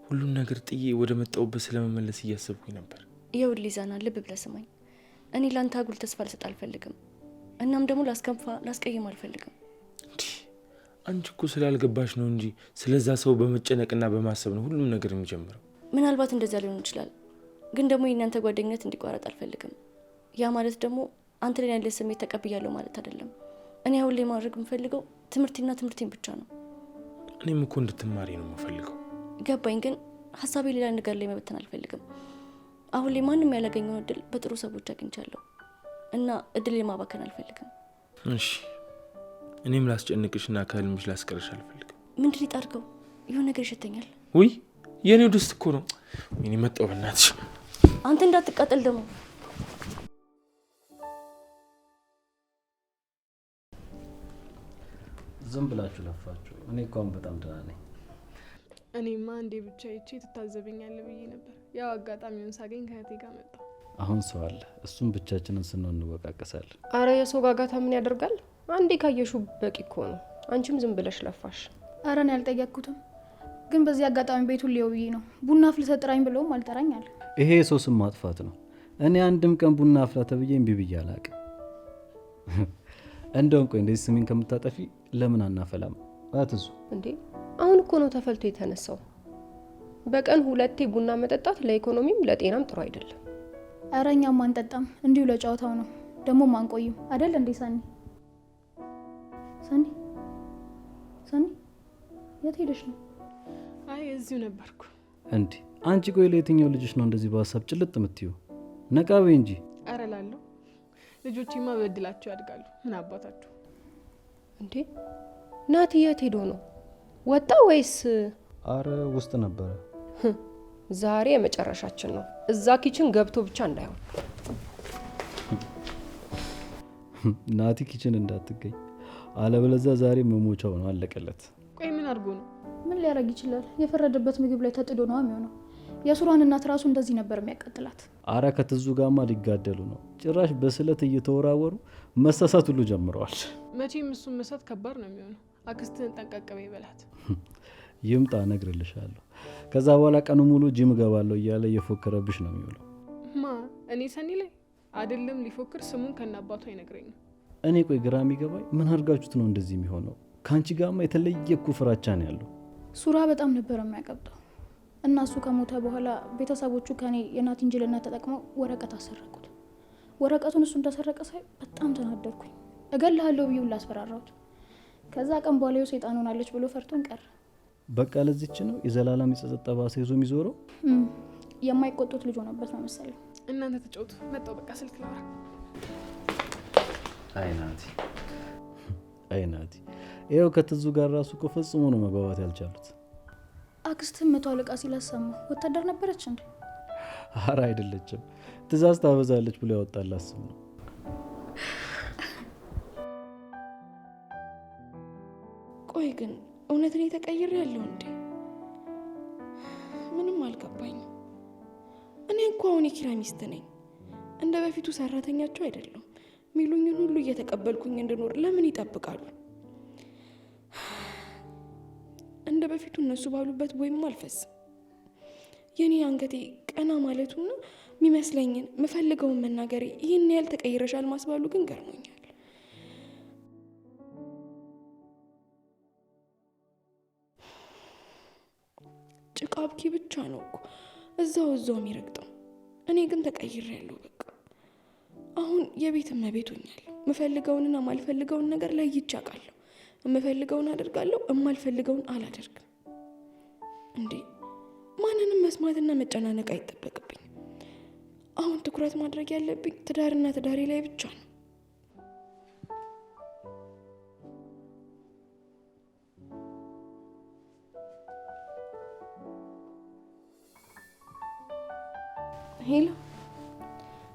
ሁሉም ነገር ጥዬ ወደ መጣሁበት ስለመመለስ እያሰብኩኝ ነበር። ይኸውልህ ዛና፣ ልብ ብለህ ስማኝ። እኔ ላንተ አጉል ተስፋ ልሰጥ አልፈልግም። እናም ደግሞ ላስቀይም አልፈልግም። አንቺ እኮ ስላልገባሽ ነው እንጂ ስለዛ ሰው በመጨነቅና በማሰብ ነው ሁሉም ነገር የሚጀምረው። ምናልባት እንደዛ ሊሆን ይችላል፣ ግን ደግሞ የእናንተ ጓደኝነት እንዲቋረጥ አልፈልግም። ያ ማለት ደግሞ አንተ ላይ ያለ ስሜት ተቀብያለሁ ማለት አይደለም። እኔ አሁን ላይ ማድረግ የምፈልገው ትምህርቴን ብቻ ነው። እኔም እኮ እንድትማሪ ነው የምፈልገው። ገባኝ፣ ግን ሀሳቤ ሌላ ነገር ላይ መበተን አልፈልግም። አሁን ላይ ማንም ያላገኘውን እድል በጥሩ ሰዎች አግኝቻለሁ እና እድል የማባከን አልፈልግም። እሺ፣ እኔም ላስጨንቅሽና ከህልምሽ ላስቀርሽ አልፈልግም። ምንድን ይጣርከው? የሆነ ነገር ይሸተኛል። ውይ የኔው ደስት እኮ ነው። ወይኔ መጣሁ። በእናትሽ አንተ እንዳትቃጠል ደግሞ። ዝም ብላችሁ ለፋችሁ። እኔ እንኳን በጣም ደህና ነኝ። እኔማ እንዴ ብቻ ይቺ ትታዘበኛለህ ብዬ ነበር። ያው አጋጣሚውን ሳገኝ ከእህቴ ጋር መጣሁ። አሁን ሰው አለ፣ እሱም ብቻችንን ስንሆን እንወቃቀሳለን። አረ የሰው ጋጋታ ምን ያደርጋል? አንዴ ካየሽው በቂ እኮ ነው። አንቺም ዝም ብለሽ ለፋሽ። አረ እኔ አልጠየቅኩትም፣ ግን በዚህ አጋጣሚ ቤቱን ሊየው ብዬ ነው። ቡና አፍልተህ ጥራኝ ብለውም አልጠራኝ አለ። ይሄ የሰው ስም ማጥፋት ነው። እኔ አንድም ቀን ቡና አፍላ ተብዬ እምቢ ብዬ አላውቅም። እንደውም ቆይ እንደዚህ ስሜን ከምታጠፊ ለምን አናፈላም? አትዙ እንዴ አሁን እኮ ነው ተፈልቶ የተነሳው። በቀን 2 ቡና መጠጣት ለኢኮኖሚም ለጤናም ጥሩ አይደለም። አረ እኛም አንጠጣም፣ እንዲሁ ለጨዋታው ነው። ደግሞ ማንቆይም አይደል እንዴ? ሰኒ የት ሄደሽ ነው? አይ እዚሁ ነበርኩ። እንዴ አንቺ ቆይ ለየትኛው ልጅሽ ነው እንደዚህ በሀሳብ ጭልጥ የምትይው? ነቃ በይ እንጂ። አረ ላለሁ ልጆችማ በእድላቸው ያድጋሉ። ምን አባታችሁ። እንዴ ናቲ የት ሄዶ ነው? ወጣ ወይስ? አረ ውስጥ ነበረ። ዛሬ የመጨረሻችን ነው። እዛ ኪችን ገብቶ ብቻ እንዳይሆን። ናቲ ኪችን እንዳትገኝ፣ አለበለዚያ ዛሬ መሞቻው ነው። አለቀለት። ቆይ ምን አድርጎ ነው? ምን ሊያደርግ ይችላል? የፈረደበት ምግብ ላይ ተጥዶ ነው የሚሆነው። የሱራን እናት ራሱ እንደዚህ ነበር የሚያቃጥላት። አረ ከትዙ ጋማ ሊጋደሉ ነው። ጭራሽ በስለት እየተወራወሩ መሳሳት ሁሉ ጀምረዋል። መቼም እሱን መሳት ከባድ ነው የሚሆነው። አክስትህን ጠንቀቅ በይ በላት። ይምጣ እነግርልሻለሁ። ከዛ በኋላ ቀኑ ሙሉ ጂም እገባለሁ እያለ እየፎከረብሽ ነው የሚውለው። ማ እኔ ሰኒ ላይ አይደለም ሊፎክር ስሙን ከናባቱ አይነግረኝም። እኔ ቆይ ግራ የሚገባኝ ምን አድርጋችሁት ነው እንደዚህ የሚሆነው? ከአንቺ ጋማ የተለየ እኮ ፍራቻ ነው ያለው። ሱራ በጣም ነበር የሚያቀብጠው እና እሱ ከሞተ በኋላ ቤተሰቦቹ ከኔ የናቲን ጅልና ተጠቅመው ወረቀት አሰረቁት። ወረቀቱን እሱ እንደሰረቀ ሳይ በጣም ተናደድኩኝ። እገልሃለሁ ብዬ ላስፈራራሁት። ከዛ ቀን በኋላ ሰይጣን ሆናለች ብሎ ፈርቶን ቀረ። በቃ ለዚች ነው የዘላለም የጸጸት ጠባሳ ይዞ የሚዞረው። የማይቆጡት ልጅ ሆነበት ነው መሰለኝ። እናንተ ተጫወቱ፣ መጣሁ በቃ ስልክ ላውራ። አይ ናቲ ይኸው ከትዙ ጋር ራሱ እኮ ፈጽሞ ነው መግባባት ያልቻሉት። አክስትህም 100 አለቃ ሲላሰማ ወታደር ነበረች እንዴ? ኧረ አይደለችም፣ ትእዛዝ ታበዛለች ብሎ ያወጣላት ስም ነው። ቆይ ግን እውነትን የተቀየረ ያለው እንዴ? ምንም አልገባኝም። እኔ እኮ አሁን የኪራ ሚስት ነኝ። እንደ በፊቱ ሰራተኛቸው አይደለም። ሚሉኝን ሁሉ እየተቀበልኩኝ እንድኖር ለምን ይጠብቃሉ? እንደ በፊቱ እነሱ ባሉበት ወይም አልፈስም። የኔ አንገቴ ቀና ማለቱና የሚመስለኝን ምፈልገውን መናገሬ ይህን ያህል ተቀይረሻል ማስባሉ ግን ገርሞኛል። ጭቃ አብኪ ብቻ ነው እኮ እዛው የሚረግጠው። እኔ ግን ተቀይሬያለሁ። በቃ አሁን የቤት እመቤት ሆኛለሁ። የምፈልገውንና ማልፈልገውን ነገር ለይቼ አውቃለሁ። የምፈልገውን አደርጋለሁ፣ የማልፈልገውን አላደርግም። እንዴ ማንንም መስማትና መጨናነቅ አይጠበቅብኝ። አሁን ትኩረት ማድረግ ያለብኝ ትዳርና ትዳሬ ላይ ብቻ ነው። ሄሎ፣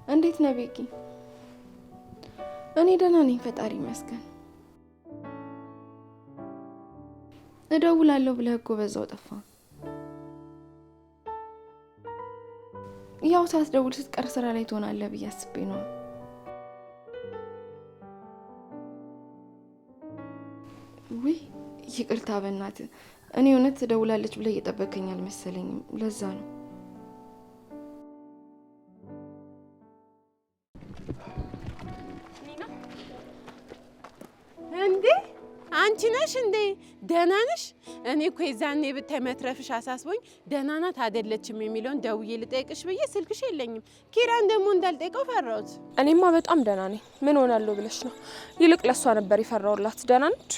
እንዴት ነህ ቤኪ? እኔ ደህና ነኝ፣ ፈጣሪ ይመስገን። እደውላለሁ ብለህ እኮ በዛው ጠፋ። ያው ሳትደውል ስትቀር ስራ ላይ ትሆናለህ ብዬ አስቤ ነው። ውይ ይቅርታ በእናትህ። እኔ እውነት ትደውላለች ብለህ እየጠበከኝ አልመሰለኝም፣ ለዛ ነው። እንዴ አንቺ ነሽ እንዴ? ደህና ነሽ? እኔ እኮ የዛኔ ብታይ መትረፍሽ አሳስቦኝ ደህና ናት አይደለችም የሚለውን ደውዬ ልጠይቅሽ ብዬ ስልክሽ የለኝም። ኪራን ደግሞ እንዳልጠይቀው ፈራሁት። እኔማ በጣም ደህና ነኝ። ምን ሆናለሁ ብለሽ ነው? ይልቅ ለሷ ነበር የፈራሁላት። ደህና ነች?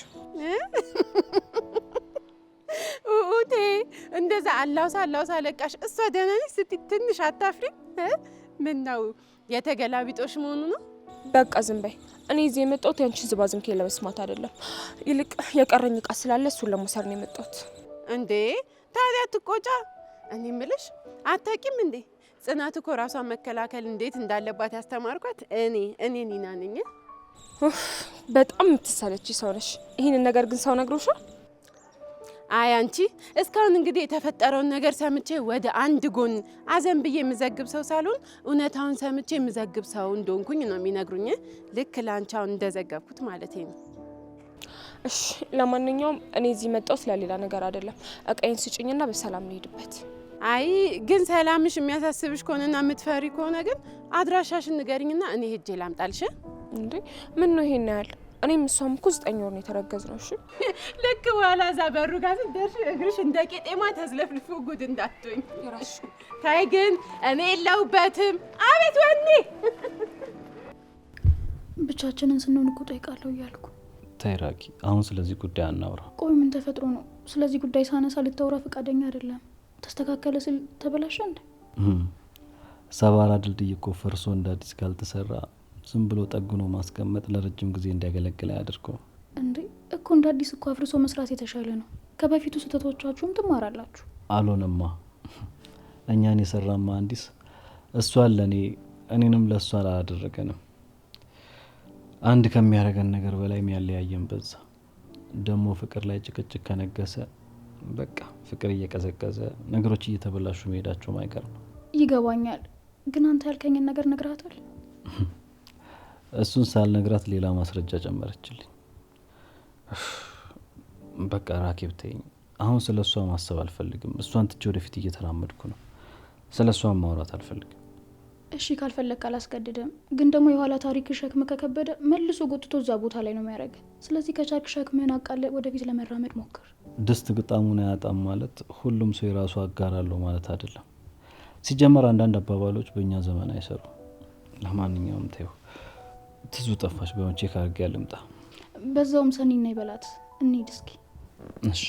ኡቴ እንደዛ አላውሳ ለቃሽ። እሷ ደህና ነች ስትይ ትንሽ አታፍሪም? ምን ነው የተገላቢጦሽ መሆኑ ነው? በቃ ዝም በይ። እኔ እዚህ የመጣሁት ያንቺን ዝባዝንኬ ለመስማት አይደለም። ይልቅ የቀረኝ እቃ ስላለ እሱን ለመውሰድ ነው የመጣሁት። እንዴ ታዲያ ትቆጫ። እኔ ምልሽ አታውቂም እንዴ? ጽናት እኮ ራሷን መከላከል እንዴት እንዳለባት ያስተማርኳት እኔ ኒና ነኝ። በጣም የምትሰለች ሰው ነሽ። ይህንን ነገር ግን ሰው ነግሮሻል? አይ አንቺ እስካሁን እንግዲህ የተፈጠረውን ነገር ሰምቼ ወደ አንድ ጎን አዘን ብዬ የምዘግብ ሰው ሳልሆን እውነታውን ሰምቼ የምዘግብ ሰው እንደሆንኩኝ ነው የሚነግሩኝ። ልክ ላንቻውን እንደዘገብኩት ማለት ነው። እሺ ለማንኛውም እኔ እዚህ መጣሁ ስለሌላ ነገር አይደለም። እቃዬን ስጭኝና በሰላም እንሄድበት። አይ ግን ሰላምሽ የሚያሳስብሽ ከሆነና የምትፈሪ ከሆነ ግን አድራሻሽን ንገሪኝና እኔ ሄጄ ላምጣልሽ። እንዴ ምን ነው ይሄን ያህል? እኔም እሷም እኮ 9 ወር ነው የተረገዝነው። እሺ ልክ በኋላ እዛ በሩ ጋር ስትደርሺ እግርሽ እንደ ቄጤማ ተዝለፍልፎ ጉድ እንዳትሆኝ። ታይ ግን እኔ የለሁበትም። አቤት ወኔ! ብቻችንን ስንሆን እኮ ጠይቃለሁ እያልኩ። ተይ ራኪ፣ አሁን ስለዚህ ጉዳይ አናውራ። ቆይ ምን ተፈጥሮ ነው? ስለዚህ ጉዳይ ሳነሳ ልታወራ ፈቃደኛ አይደለም። ተስተካከለ ስል ተበላሸ እንዴ? ሰባራ ድልድይ እኮ ፈርሶ እንደ አዲስ ካልተሰራ ዝም ብሎ ጠግኖ ማስቀመጥ ለረጅም ጊዜ እንዲያገለግል አያደርገው እንዴ? እኮ እንደ አዲስ እኮ አፍርሶ መስራት የተሻለ ነው። ከበፊቱ ስህተቶቻችሁም ትማራላችሁ። አልሆነማ። እኛን የሰራ መሀንዲስ እሷን ለእኔ እኔንም ለእሷ አላደረገንም። አንድ ከሚያደርገን ነገር በላይ የሚያለያየን በዛ። ደግሞ ፍቅር ላይ ጭቅጭቅ ከነገሰ በቃ ፍቅር እየቀዘቀዘ ነገሮች እየተበላሹ መሄዳቸውም አይቀርም። ይገባኛል። ግን አንተ ያልከኝን ነገር ነግራታል? እሱን ሳልነግራት ሌላ ማስረጃ ጨመረችልኝ። በቃ ራኬብ ተይኝ። አሁን ስለ እሷ ማሰብ አልፈልግም። እሷን ትቼ ወደፊት እየተራመድኩ ነው። ስለ እሷን ማውራት አልፈልግም። እሺ ካልፈለግ አላስገድድም። ግን ደግሞ የኋላ ታሪክ ሸክም ከከበደ መልሶ ጎትቶ እዛ ቦታ ላይ ነው የሚያደርግ። ስለዚህ ከቻልክ ሸክምህን አቃለ ወደፊት ለመራመድ ሞክር። ድስት ግጣሙን አያጣም ማለት ሁሉም ሰው የራሱ አጋር አለው ማለት አይደለም። ሲጀመር አንዳንድ አባባሎች በእኛ ዘመን አይሰሩ። ለማንኛውም ተይው። ትዙ ጠፋች። በሆን ቼክ አድርጌ ልምጣ። በዛውም ሰኒና ይበላት። እንሂድ እስኪ። እሺ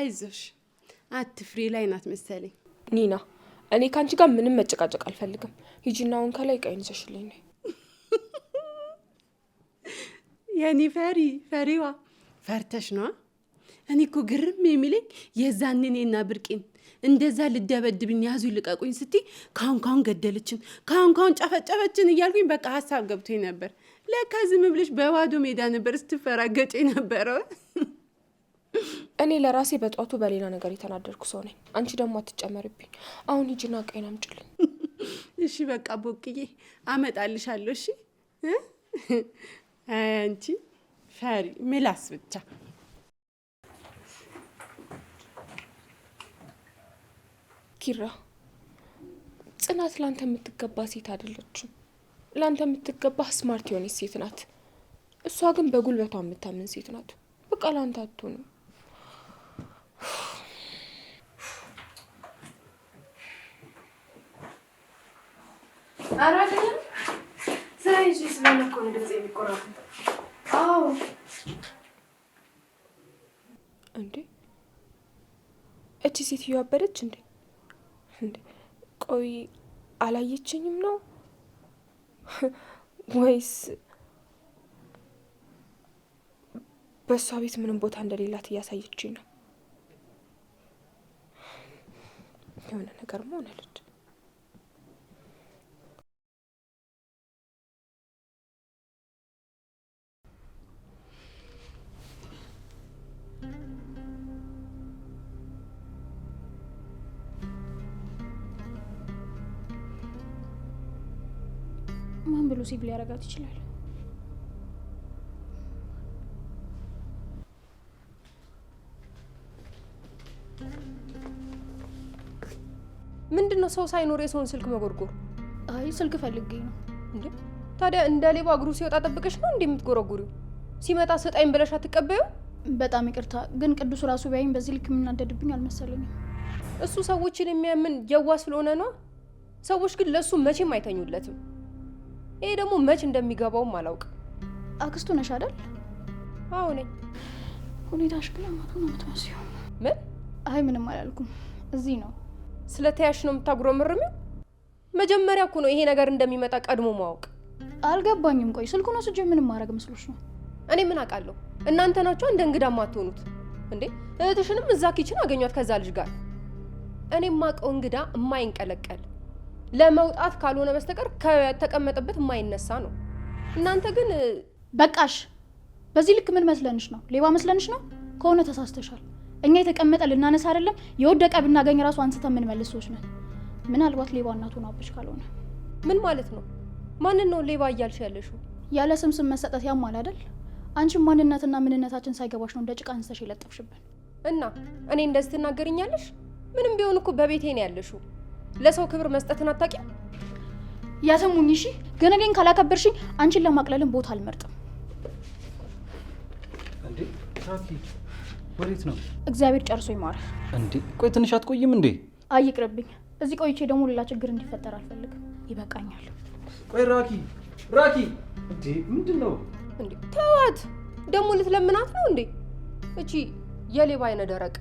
አይዞሽ አትፍሪ ላይ ናት መሰለኝ። ኒና እኔ ካንቺ ጋር ምንም መጨቃጨቅ አልፈልግም። ሂጂና አሁን ከላይ እቃዬን ይዘሽልኝ ነይ። የኔ ፈሪዋ ፈርተሽ ነው? እኔ እኮ ግርም የሚለኝ የዛን እኔና ብርቄን እንደዛ ልደበድብኝ ያዙ ልቀቁኝ ስትይ ካሁን ገደለችን ካሁን ጨፈጨፈችን እያልኩኝ በቃ ሀሳብ ገብቶኝ ነበር። ለካ ዝም ብለሽ በባዶ ሜዳ ነበር ስትፈራገጭ ነበረው። እኔ ለራሴ በጧቱ በሌላ ነገር የተናደርኩ ሰው ነኝ። አንቺ ደግሞ አትጨመርብኝ። አሁን ሂጂና እቃዬን አምጪልኝ። እሺ በቃ ቦቅዬ አመጣልሻለሁ። እሺ አንቺ ፈሪ ምላስ ብቻ። ኪራ ጽናት ላንተ የምትገባ ሴት አይደለችም። ላንተ የምትገባ ስማርት የሆነች ሴት ናት። እሷ ግን በጉልበቷ የምታምን ሴት ናት። በቃ ላንተ አትሆንም። አራገኝ ሳይንስ ስለነኮ ነው ድምጽ የሚቆራረጥ። አዎ እንዴ እቺ ሴትዮ አበደች እንዴ? ቆይ አላየችኝም ነው ወይስ በሷ ቤት ምንም ቦታ እንደሌላት እያሳየችኝ ነው? የሆነ ነገር መሆን አለች። ማን ብሎ ሲቪል ያረጋት ይችላል? ምንድነው ሰው ሳይኖር የሰውን ስልክ መጎርጎር? አይ ስልክ ፈልጌ ነው። እንዴ ታዲያ እንደ ሌባ እግሩ ሲወጣ ጠብቀሽ ነው እንዴ የምትጎረጉሪው? ሲመጣ ስጣይን ብለሽ አትቀበዩ? በጣም ይቅርታ፣ ግን ቅዱስ ራሱ ቢያይኝ በዚህ ልክ የምናደድብኝ አልመሰለኝም። እሱ ሰዎችን የሚያምን የዋ ስለሆነ ነው። ሰዎች ግን ለሱ መቼም አይተኙለትም። ይሄ ደግሞ መች እንደሚገባውም አላውቅም። አክስቱ ነሽ አይደል? አዎ ነኝ። ሁኔታሽ ግን አማቱ ነው የምትመስለው። ምን? አይ ምንም አላልኩም። እዚህ ነው ስለተያሽ ነው የምታጉረመርሚው? መጀመሪያ እኮ ነው ይሄ ነገር እንደሚመጣ ቀድሞ ማወቅ። አልገባኝም። ቆይ ስልኩን ወስጄ ምንም ማድረግ መስሎሽ ነው? እኔ ምን አውቃለሁ? እናንተ ናችሁ እንደ እንግዳ ማትሆኑት እንዴ? እህትሽንም እዛ ኪችን አገኟት ከዛ ልጅ ጋር። እኔ ማውቀው እንግዳ የማይንቀለቀል ለመውጣት ካልሆነ በስተቀር ከተቀመጠበት የማይነሳ ነው። እናንተ ግን በቃሽ። በዚህ ልክ ምን መስለንሽ ነው? ሌባ መስለንሽ ነው? ከሆነ ተሳስተሻል። እኛ የተቀመጠ ልናነሳ አይደለም የወደቀ ብናገኝ ራሱ አንስተ ምን መልስ ሰዎች ነን። ምናልባት ሌባ እናቱ ናበሽ ካልሆነ። ምን ማለት ነው? ማንን ነው ሌባ እያልሽ ያለሽው? ያለ ስም መሰጠት ያማል አይደል? አንቺ ማንነትና ምንነታችን ሳይገባሽ ነው እንደ ጭቃ አንስተሽ የለጠፍሽብን። እና እኔ እንደዚህ ትናገርኛለሽ? ምንም ቢሆን እኮ በቤቴ ነው ያለሽው። ለሰው ክብር መስጠትን አታውቂም? ያተሙኝ። እሺ ግን እኔን ካላከበርሽኝ አንቺን ለማቅለልን ቦታ አልመርጥም። እንዴ ታኪ ወዴት ነው? እግዚአብሔር ጨርሶ ይማረ። እንዴ ቆይ ትንሽ አትቆይም እንዴ? አይቅርብኝ። እዚህ ቆይቼ ደግሞ ሌላ ችግር እንዲፈጠር አልፈልግም። ይበቃኛል። ቆይ ራኪ እንዴ ምንድነው? እንዴ ተዋት። ደግሞ ልትለምናት ነው እንዴ? እቺ የሌባ አይነ ደረቅ።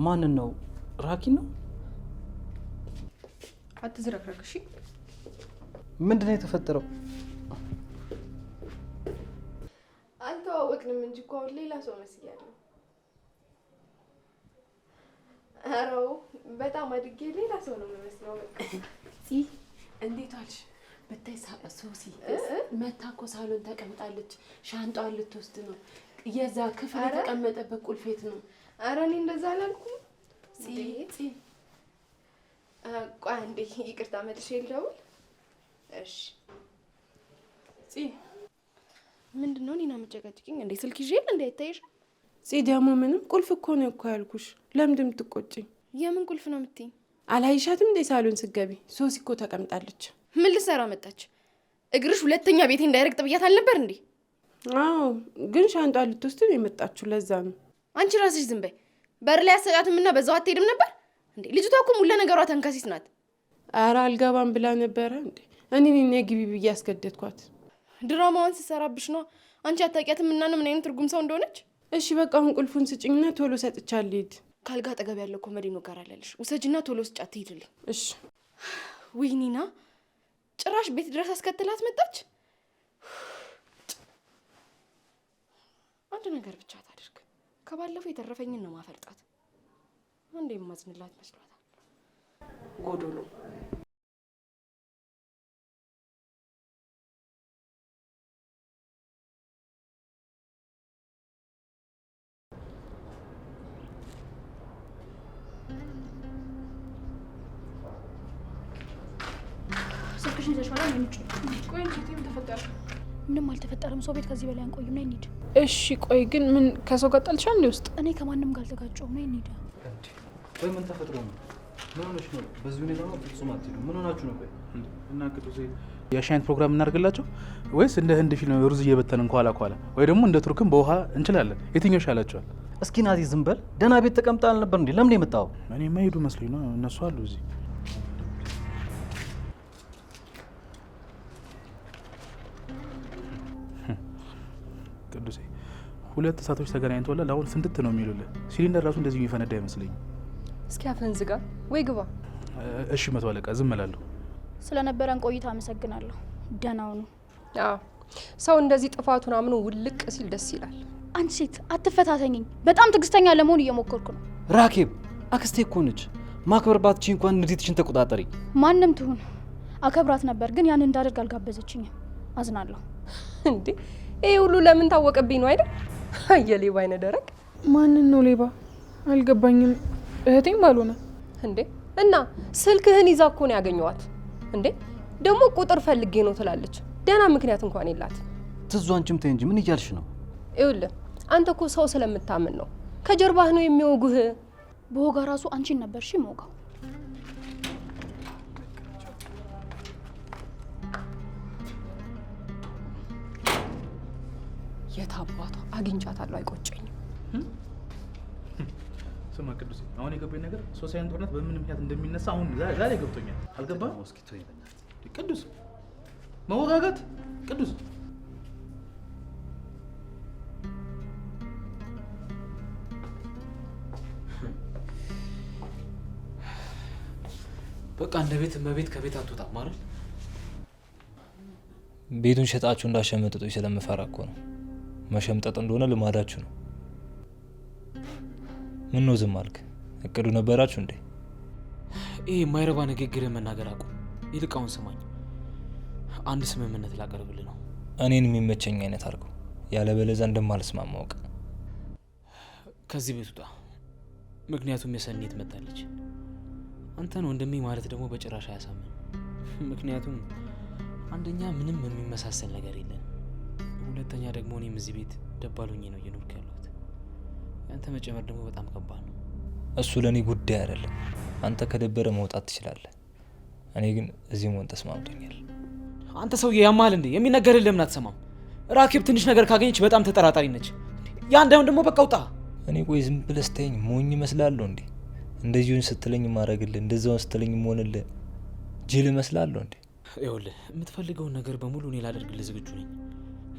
ማንን ነው? ራኪ ነው? አትዝረክረክ እሺ። ምንድነው የተፈጠረው? አልተዋወቅንም እንጂ እኮ አሁን ሌላ ሰው መስያለሁ። አረው በጣም አድጌ ሌላ ሰው ነው የምመስለው። በቃ እንዴት ዋልሽ? በታይ ሶሲ መታ እኮ ሳሎን ተቀምጣለች። ሻንጣዋን ልትወስድ ነው። የዛ ክፍል የተቀመጠበት ቁልፌት ነው። አረ እኔ እንደዛ አላልኩም። ቆይ አንዴ ይቅርታ መልሼ ልደውል። እሺ ምንድነው እኔና መጨቃጨቂኝ እንዴ? ስልክ ይዤ እንዴ? አይታይሽ? ደግሞ ምንም ቁልፍ እኮ ነው እኮ ያልኩሽ። ለምንድን የምትቆጪኝ? የምን ቁልፍ ነው የምትይኝ? አላይሻትም እንዴ ሳሎን ስትገቢ? ሶሲ እኮ ተቀምጣለች። ምን ልትሰራ መጣች? እግርሽ ሁለተኛ ቤቴ እንዳይረግጥ ብያት አልነበር እንዴ? አዎ ግን ሻንጣ ልትወስድ ነው የመጣችሁ። ለዛ ነው። አንቺ ራስሽ ዝም በይ። በር ላይ አሰጣትምና በዛው አትሄድም ነበር እንዴ? ልጅቷ እኮ ሙሉ ነገሯ ተንከሲስ ናት። ኧረ አልገባም ብላ ነበረ እንዴ? እኔ ግቢ ብዬ ያስገደድኳት። ድራማዋን ስትሰራብሽ ነው። አንቺ አታውቂያትም እና ነው ምን አይነት ትርጉም ሰው እንደሆነች። እሺ በቃ አሁን ቁልፉን ስጭኝና ቶሎ ሰጥቻለሁ። ሂድ። ካልጋ አጠገብ ያለው ኮመዲኖ ጋር አለልሽ። ውሰጅና ቶሎ ስጫት ትሄድልኝ። እሺ። ዊኒና ጭራሽ ቤት ድረስ አስከትላት መጣች። አንድ ነገር ብቻ ታድርግ። ከባለፈው የተረፈኝን ነው ማፈርጣት። አንዴ የማዝንላት መስሏታል። ጎዶሎ ስልክሽን ይዘሽዋል? እንዴ? ቆይ እንጂ ምን ተፈጠረ? ምንም አልተፈጠረም። ሰው ቤት ከዚህ በላይ አንቆይም። ነይ እንሂድ። እሺ ቆይ ግን ምን ከሰው ጋር ጣልሻል እንዴ ውስጥ? እኔ ከማንም ጋር አልተጋጨሁም። ነይ እንሂድ። ቆይ ምን ተፈጥሮ ነው? ምን ሆነሽ ነው? በዚህ ሁኔታ ነው ፍጹም አትሄዱ። ምን ሆናችሁ ነው? ቆይ እና ቅዱሴ የሻይንት ፕሮግራም እናድርግላቸው ወይስ እንደ ህንድ ፊልም ሩዝ እየበተንን ኋላ ኋላ ወይ ደግሞ እንደ ቱርክም በውሃ እንችላለን? የትኛው ይሻላቸዋል? እስኪ ናቲ ዝም በል። ደህና ቤት ተቀምጣ አልነበር እንዴ? ለምን የመጣው? እኔ የማይሄዱ መስሎኝ ነው። እነሱ አሉ እዚህ። ቅዱሴ ሁለት እሳቶች ተገናኝተውላል። አሁን ፍንድት ነው የሚሉልህ። ሲሊንደር ራሱ እንደዚህ የሚፈነዳ አይመስለኝም። እስኪ አፍህን ዝጋ ወይ ግባ። እሺ መቶ አለቃ ዝም እላለሁ። ስለነበረን ቆይታ አመሰግናለሁ። ደህናው ነው። አዎ ሰው እንደዚህ ጥፋቱን አምኖ ውልቅ ሲል ደስ ይላል። አንቺ ሴት አትፈታተኝኝ። በጣም ትዕግስተኛ ለመሆን እየሞከርኩ ነው። ራኬብ አክስቴ እኮ ነች። ማክበር ባትቺ እንኳን ንዴትሽን ተቆጣጠሪ። ማንም ትሁን አከብራት ነበር፣ ግን ያን እንዳደርግ አልጋበዘችኝም። አዝናለሁ። እንዴ ይሄ ሁሉ ለምን ታወቀብኝ ነው አይደል? የሌባ አይነ ደረቅ። ማንን ነው ሌባ? አልገባኝም። እህቴም ባልሆነ እንዴ እና ስልክህን ይዛ እኮ ነው ያገኘዋት። እንዴ ደግሞ ቁጥር ፈልጌ ነው ትላለች። ደህና ምክንያት እንኳን የላት። ትዙ አንቺም ተይ እንጂ ምን እያልሽ ነው? ይኸውልህ አንተ እኮ ሰው ስለምታምን ነው። ከጀርባህ ነው የሚወጉህ። በወጋ ራሱ አንቺን ነበር እሺ የምወጋው። የት አባቷ አግኝቻታለሁ። አይቆጨኝም። ስማ ቅዱሴ፣ አሁን የገባኝ ነገር ሶሳይን ጦርነት በምን ምክንያት እንደሚነሳ አሁን ዛሬ ገብቶኛል። አልገባም? እስኪ ተይ በእናትህ ቅዱስ፣ መወጋጋት ቅዱስ። በቃ እንደ ቤት እመቤት ከቤት አትወጣም ማለት ቤቱን ሸጣችሁ እንዳሸመጥጡኝ ስለምፈራ እኮ ነው። መሸምጠጥ እንደሆነ ልማዳችሁ ነው። ምን ነው ዝም አልክ? እቅዱ ነበራችሁ እንዴ? ይሄ የማይረባ ንግግር መናገር አቁም። ይልቃውን ስማኝ፣ አንድ ስምምነት ላቀርብልህ ነው። እኔን የሚመቸኝ አይነት አድርገው፣ ያለበለዚያ እንደማልስማማ አውቅ። ከዚህ ቤት ውጣ። ምክንያቱም የሰኒ ትመጣለች። አንተን ወንድሜ ማለት ደግሞ በጭራሽ አያሳምን። ምክንያቱም አንደኛ ምንም የሚመሳሰል ነገር የለን፣ ሁለተኛ ደግሞ እኔም እዚህ ቤት ደባሉኝ ነው እየኖርኩ ያለሁት። ያንተ መጨመር ደግሞ በጣም ከባድ ነው። እሱ ለእኔ ጉዳይ አይደለም። አንተ ከደበረ መውጣት ትችላለህ። እኔ ግን እዚህ መሆን ተስማምቶኛል። አንተ ሰውዬ ያማል እንዴ? የሚነገርህ ለምን አትሰማም? ራኬብ ትንሽ ነገር ካገኘች በጣም ተጠራጣሪ ነች። ያ እንዳይሆን ደግሞ በቃ ውጣ። እኔ ቆይ ዝም ብለህ ስተኝ ሞኝ እመስላለሁ እንዴ? እንደዚሁን ስትለኝ ማረግልህ፣ እንደዛውን ስትለኝ መሆንልህ ጅል እመስላለሁ እንዴ? ይኸውልህ የምትፈልገውን ነገር በሙሉ እኔ ላደርግልህ ዝግጁ ነኝ።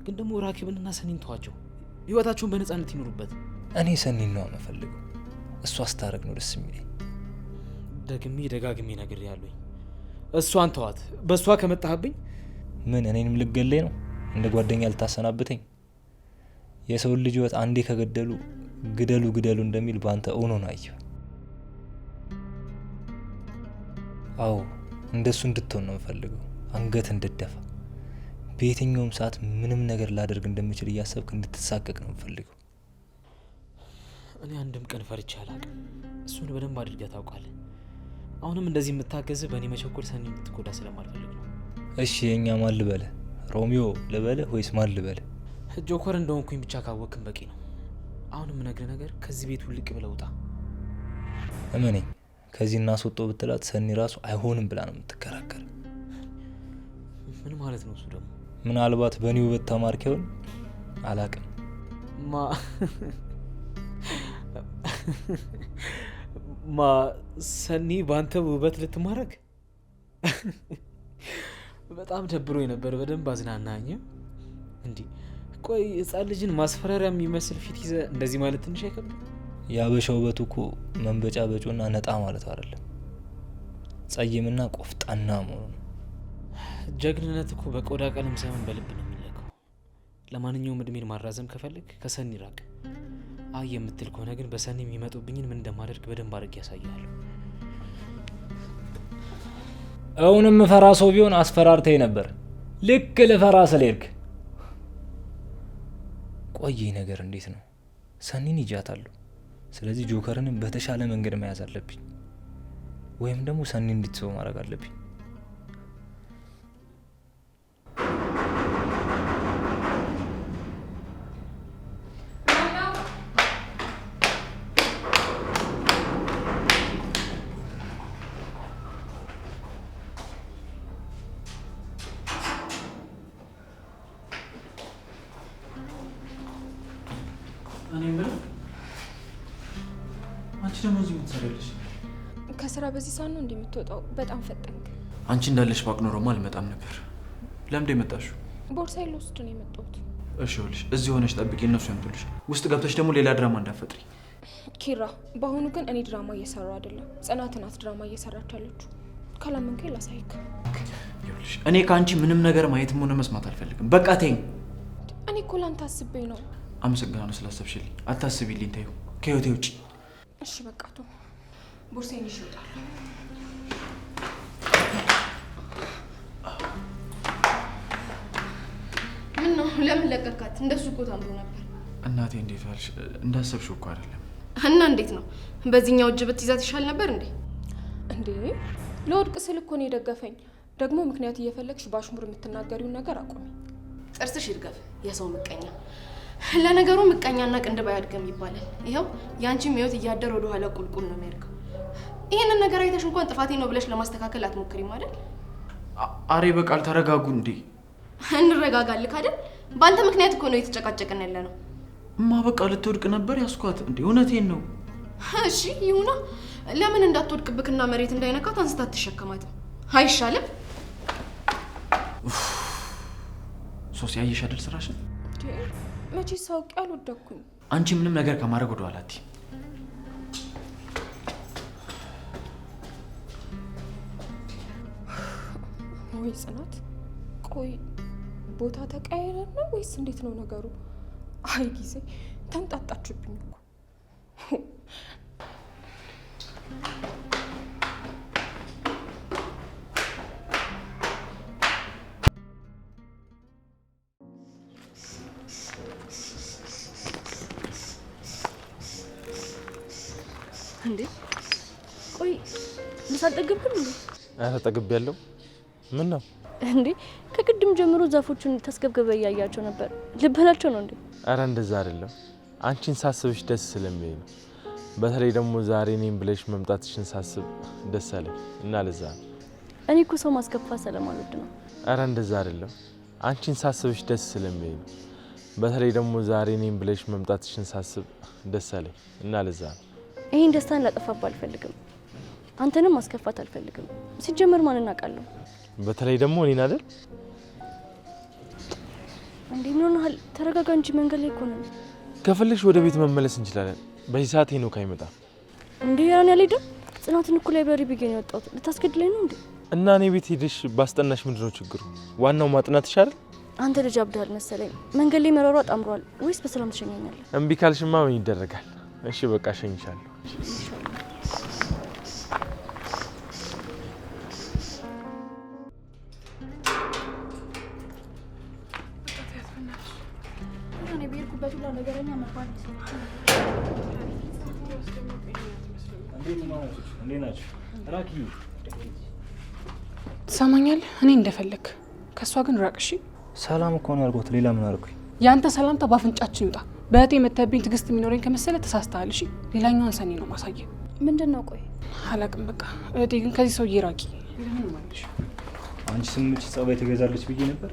ግን ደግሞ ራኬብንና ሰኒን ተዋቸው፣ ህይወታቸውን በነፃነት ይኖሩበት። እኔ ሰኒን ነው የምፈልገው። እሷ አስታረቅ ነው ደስ የሚለኝ። ደግሜ ደጋግሜ ነግሬሃለሁኝ። እሷን ተዋት። በእሷ ከመጣህብኝ ምን እኔንም ልገለኝ ነው? እንደ ጓደኛ ልታሰናብተኝ? የሰውን ልጅ ህይወት አንዴ ከገደሉ ግደሉ ግደሉ እንደሚል በአንተ እውኖ ነው አየሁ። አዎ እንደሱ እንድትሆን ነው የምፈልገው። አንገት እንድደፋ፣ በየትኛውም ሰዓት ምንም ነገር ላደርግ እንደምችል እያሰብክ እንድትሳቀቅ ነው የምፈልገው። እኔ አንድም ቀን ፈርቼ አላውቅም። እሱን በደንብ አድርገህ ታውቃለህ። አሁንም እንደዚህ የምታገዝህ በእኔ መቸኮል ሰኒ እንድትጎዳ ስለማልፈልግ ነው። እሺ የእኛ ማን ልበልህ? ሮሚዮ ልበልህ ወይስ ማን ልበልህ? ጆከር እንደሆንኩኝ ብቻ ካወቅም በቂ ነው። አሁን የምነግርህ ነገር ከዚህ ቤት ውልቅ ብለህ ውጣ። እመነኝ፣ ከዚህ እናስወጣው ብትላት ሰኒ ራሱ አይሆንም ብላ ነው የምትከራከር። ምን ማለት ነው እሱ ደግሞ? ምናልባት በእኔ ውበት ተማርክ ይሆን አላቅም። ሰኒ በአንተ ውበት ልትማረክ? በጣም ደብሮ ነበር። በደንብ አዝናናኝ። እንዲህ ቆይ ህፃን ልጅን ማስፈራሪያ የሚመስል ፊት ይዘህ እንደዚህ ማለት ትንሽ አይከብድም? ያበሻ ውበቱ እኮ መንበጫ በጮና ነጣ ማለት አይደለም፣ ጸይምና ቆፍጣና መሆኑ ነው። ጀግንነት እኮ በቆዳ ቀለም ሳይሆን በልብ ነው የሚለካው። ለማንኛውም እድሜን ማራዘም ከፈለግ ከሰኒ ራቅ። አይ የምትል ከሆነ ግን በሰኒ የሚመጡብኝን ምን እንደማደርግ በደንብ አድርጌ ያሳያለሁ። እውንም ፈራ ሰው ቢሆን አስፈራርተኝ ነበር፣ ልክ ልፈራ ስለሄድክ። ቆይ ነገር እንዴት ነው? ሰኒን ይጃታለሁ። ስለዚህ ጆከርንም በተሻለ መንገድ መያዝ አለብኝ፣ ወይም ደግሞ ሰኒ እንድትሰው ማድረግ አለብኝ። አንቺ ደግሞ እዚህ የምትሰሪያለሽ? ከስራ በዚህ ሰዓት ነው እንደምትወጣው? በጣም ፈጠንክ። አንቺ እንዳለሽ ባቅ ኖሮማ አልመጣም ነበር። ለምንድን የመጣሽው? ቦርሳዬን ልወስድ ነው የመጣሁት። እሺ ይኸውልሽ፣ እዚህ ሆነሽ ጠብቂ፣ እነሱ ያምጡልሽ። ውስጥ ገብተሽ ደግሞ ሌላ ድራማ እንዳትፈጥሪ። ኪራ፣ በአሁኑ ግን እኔ ድራማ እየሰራሁ አይደለም፣ ጽናት ናት ድራማ እየሰራች ያለችው። ካላመንከኝ ላሳይክ። ይኸውልሽ፣ እኔ ከአንቺ ምንም ነገር ማየትም ሆነ መስማት አልፈልግም። በቃ ተይኝ። እኔ እኮ ላንተ አስቤኝ ነው። አመሰግናለሁ ስላሰብሽልኝ። አታስቢልኝ፣ ተይው፣ ከህይወቴ ውጪ። እሺ በቃ ተው፣ ቦርሳዬን ይዤ እወጣለሁ። ምን ነው ለምን ለቀካት? እንደሱ እኮ ታምሮ ነበር። እናቴ እንዴት ዋልሽ? እንዳሰብሽው እኮ አይደለም። እና እንዴት ነው? በዚህኛው እጅ ብትይዛት ይሻል ነበር እንዴ? እንዴ ለወድቅ ስል እኮ ነው የደገፈኝ። ደግሞ ምክንያት እየፈለግሽ ባሽሙር የምትናገሪውን ነገር አቁሚ። ጥርስሽ ይርገፍ፣ የሰው ምቀኛ። ለነገሩ ምቀኛና ቅንድብ አያድግም ይባላል። ይኸው ያንቺም ህይወት እያደር ወደ ኋላ ቁልቁል ነው የሚያድገው። ይህንን ነገር አይተሽ እንኳን ጥፋቴ ነው ብለሽ ለማስተካከል አትሞክሪም አይደል? አሬ በቃል ተረጋጉ እንዴ። እንረጋጋልክ አይደል? በአንተ ምክንያት እኮ ነው የተጨቃጨቅን ያለ ነው። እማ በቃ ልትወድቅ ነበር ያስኳት እንዴ። እውነቴን ነው። እሺ ይሁና። ለምን እንዳትወድቅብክና መሬት እንዳይነካት አንስታት ትሸከማትም አይሻልም? ሶሲ ያየሽ አይደል ስራሽን? መቼ ሳውቅ ያልወደኩኝ። አንቺ ምንም ነገር ከማድረግ ወደ ኋላ አትይ። ወይ ጽናት፣ ቆይ ቦታ ተቀያይረን ነው ወይስ እንዴት ነው ነገሩ? አይ ጊዜ ተንጣጣችብኝ እኮ። እንዴ ቆይ ልሳልጠገብም እንዴ? አረ ጠግቤያለሁ። ምን ነው እንዴ? ከቅድም ጀምሮ ዛፎቹን ተስገብገበ እያያቸው ነበር። ልበላቸው ነው እንዴ? አረ እንደዛ አይደለም። አንቺን ሳስብሽ ደስ ስለሚለኝ ነው። በተለይ ደግሞ ዛሬ እኔም ብለሽ መምጣትሽን ሳስብ ደስ አለኝ እና ለዛ ነው። እኔ እኮ ሰው ማስከፋት ስለማልወድ ነው። አረ እንደዛ አይደለም። አንቺን ሳስብሽ ደስ ስለሚለኝ ነው። በተለይ ደግሞ ዛሬ እኔም ብለሽ መምጣትሽን ሳስብ ደስ አለኝ እና ለዛ ነው። ይሄን ደስታን ላጠፋባ አልፈልግም። አንተንም ማስከፋት አልፈልግም። ሲጀመር ማን እናውቃለሁ? በተለይ ደግሞ እኔን አይደል እንዴ? ምን ሆነሃል? ተረጋጋ እንጂ መንገድ ላይ እኮ ነው። ከፈለግሽ ወደ ቤት መመለስ እንችላለን። በዚህ ሰዓት ሄኖክ አይመጣም እንዴ? ያን ያልሄድም ጽናትን እኮ ላይብረሪ ብዬ ነው የወጣሁት። ልታስገድለኝ ነው እንዴ? እና እኔ ቤት ሄደሽ ባስጠናሽ ምንድነው ችግሩ? ዋናው ማጥናት ይሻላል። አንተ ልጅ አብዳል መሰለኝ። መንገድ ላይ መሯሯጥ አምሯል ወይስ በሰላም ትሸኛኛለህ? እምቢ ካልሽማ ምን ይደረጋል? እሺ በቃ እሸኝሻለሁ። ትሰማኛለህ? እኔ እንደፈለግ ከእሷ ግን ራቅ እሺ? ሰላም እኮ ነው ያልኩት። ሌላ ምን አልኩኝ? ያንተ ሰላምታ ባፍንጫችን ይውጣ። በእህቴ የምትብኝ ትዕግስት የሚኖረኝ ከመሰለ ተሳስተሃል። እሺ ሌላኛውን ሰኒ ነው ማሳየ። ምንድን ነው? ቆይ አላቅም። በቃ እህቴ ግን ከዚህ ሰውዬ ራቂ። ለምን ማለሽ? አንቺ ስምጭ ጸባይ ትገዛለች ብዬ ነበር፣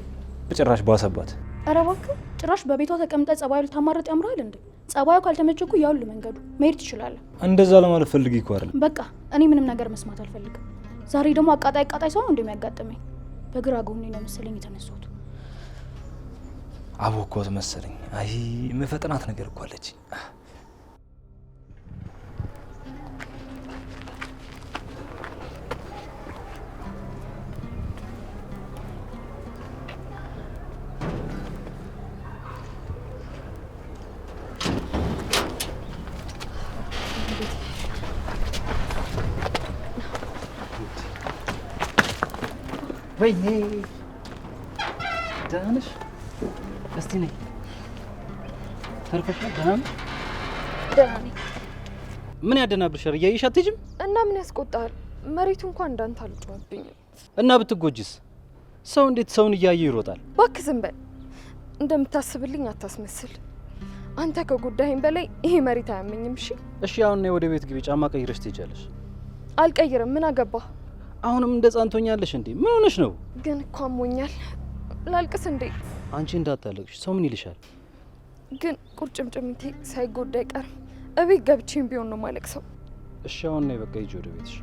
በጭራሽ ባሰባት። ኧረ እባክህ ጭራሽ በቤቷ ተቀምጠ ጸባዩ ልታማረጥ ያምራል እንዴ? ጸባዩ ካልተመቸኩ ያውል መንገዱ መሄድ ትችላለህ። እንደዛ ለማለት ፈልጊ እኮ አይደል? በቃ እኔ ምንም ነገር መስማት አልፈልግም። ዛሬ ደግሞ አቃጣይ ሰው ነው እንደሚያጋጥመኝ። በግራ ጎኔ ነው መሰለኝ የተነሳሁት። አቦኮት መሰለኝ። አይ መፈጥናት ነገር እኮ አለች። ወይኔ ደህና ነሽ? እስቲ ነይ ተርፈሻል? ደህና ነሽ? ደህና ነኝ። ምን ያደናብርሻል? እያየሽ አትሄጂም? እና ምን ያስቆጣል? መሬቱ እንኳን እንዳንተ አልጮህብኝም። እና ብትጎጂስ? ሰው እንዴት ሰውን እያየ ይሮጣል? እባክህ ዝም በል። እንደምታስብልኝ አታስመስል። አንተ ከጉዳይም በላይ ይሄ መሬት አያመኝም። እሺ እሺ፣ አሁን ነይ ወደ ቤት ግቢ። ጫማ ቀይረሽ ትሄጃለሽ። አልቀይርም። ምን አገባ? አሁንም እንደ ጻንቶኛለሽ እንዴ? ምን ሆነሽ ነው? ግን እኮ አሞኛል። ላልቅስ እንዴ? አንቺ እንዳታለቅሽ። ሰው ምን ይልሻል? ግን ቁርጭምጭሚቴ ሳይጎዳ አይቀርም። እቤት ገብቼም ቢሆን ነው ማለቅሰው። እሺ አሁን ነይ በቃ ሂጂ ወደ ቤትሽ።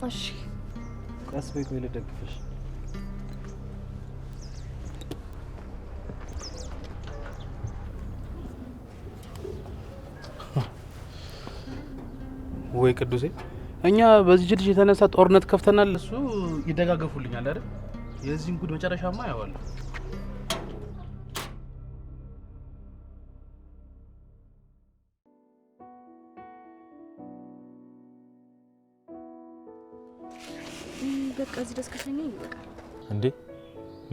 እሺ ቀስ በይ፣ ቆይ ልደግፍሽ። ወይ ቅዱሴ፣ እኛ በዚህ ልጅ የተነሳ ጦርነት ከፍተናል። እሱ ይደጋገፉልኛል አይደል? የዚህን ጉድ መጨረሻማ ያዋለሁ። በቃ እዚህ ደስ ከተኛ ይበቃል። እንዴ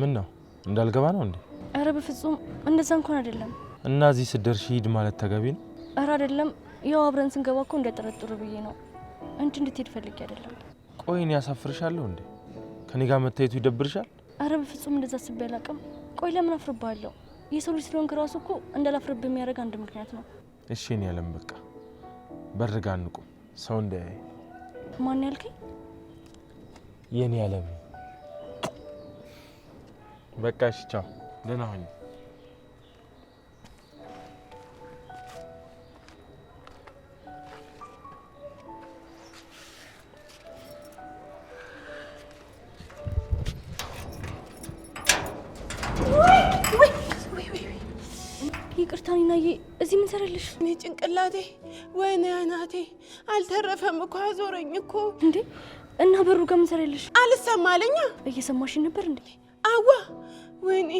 ምን ነው እንዳልገባ ነው እንዴ? አረ በፍጹም እንደዛ እንኳን አይደለም። እና እዚህ ስደርሽ ሂድ ማለት ተገቢ ነው? አረ አይደለም፣ ያው አብረን ስንገባ እኮ እንዳይጠረጥሩ ብዬ ነው እንጂ እንድትሄድ ፈልጌ አይደለም። ቆይ እኔ ያሳፍርሻለሁ እንዴ? ከኔ ጋር መታየቱ ይደብርሻል? አረ በፍጹም እንደዛ አስቤ አላውቅም። ቆይ ለምን አፍርብሃለሁ? የሰው ልጅ ስለሆንክ ራሱ እኮ እንዳላፍርብህ የሚያደርግ አንድ ምክንያት ነው። እሺ እኔ ያለም በቃ በርጋ እንቁ ሰው እንዳያይ። ማን ያልከኝ? የኔ ያለም በቃ እሺ ቻው፣ ደህና ሁኚ። ይቅርታ ኒናዬ፣ እዚህ ምን ሰራለሽ? እኔ ጭንቅላቴ ወይኔ አናቴ አልተረፈም እኮ አዞረኝ እኮ። እንዴ እና በሩ ጋር ምን ሰራለሽ? አልሰማለኛ። እየሰማሽኝ ነበር እንዴ? አዋ ወይኔ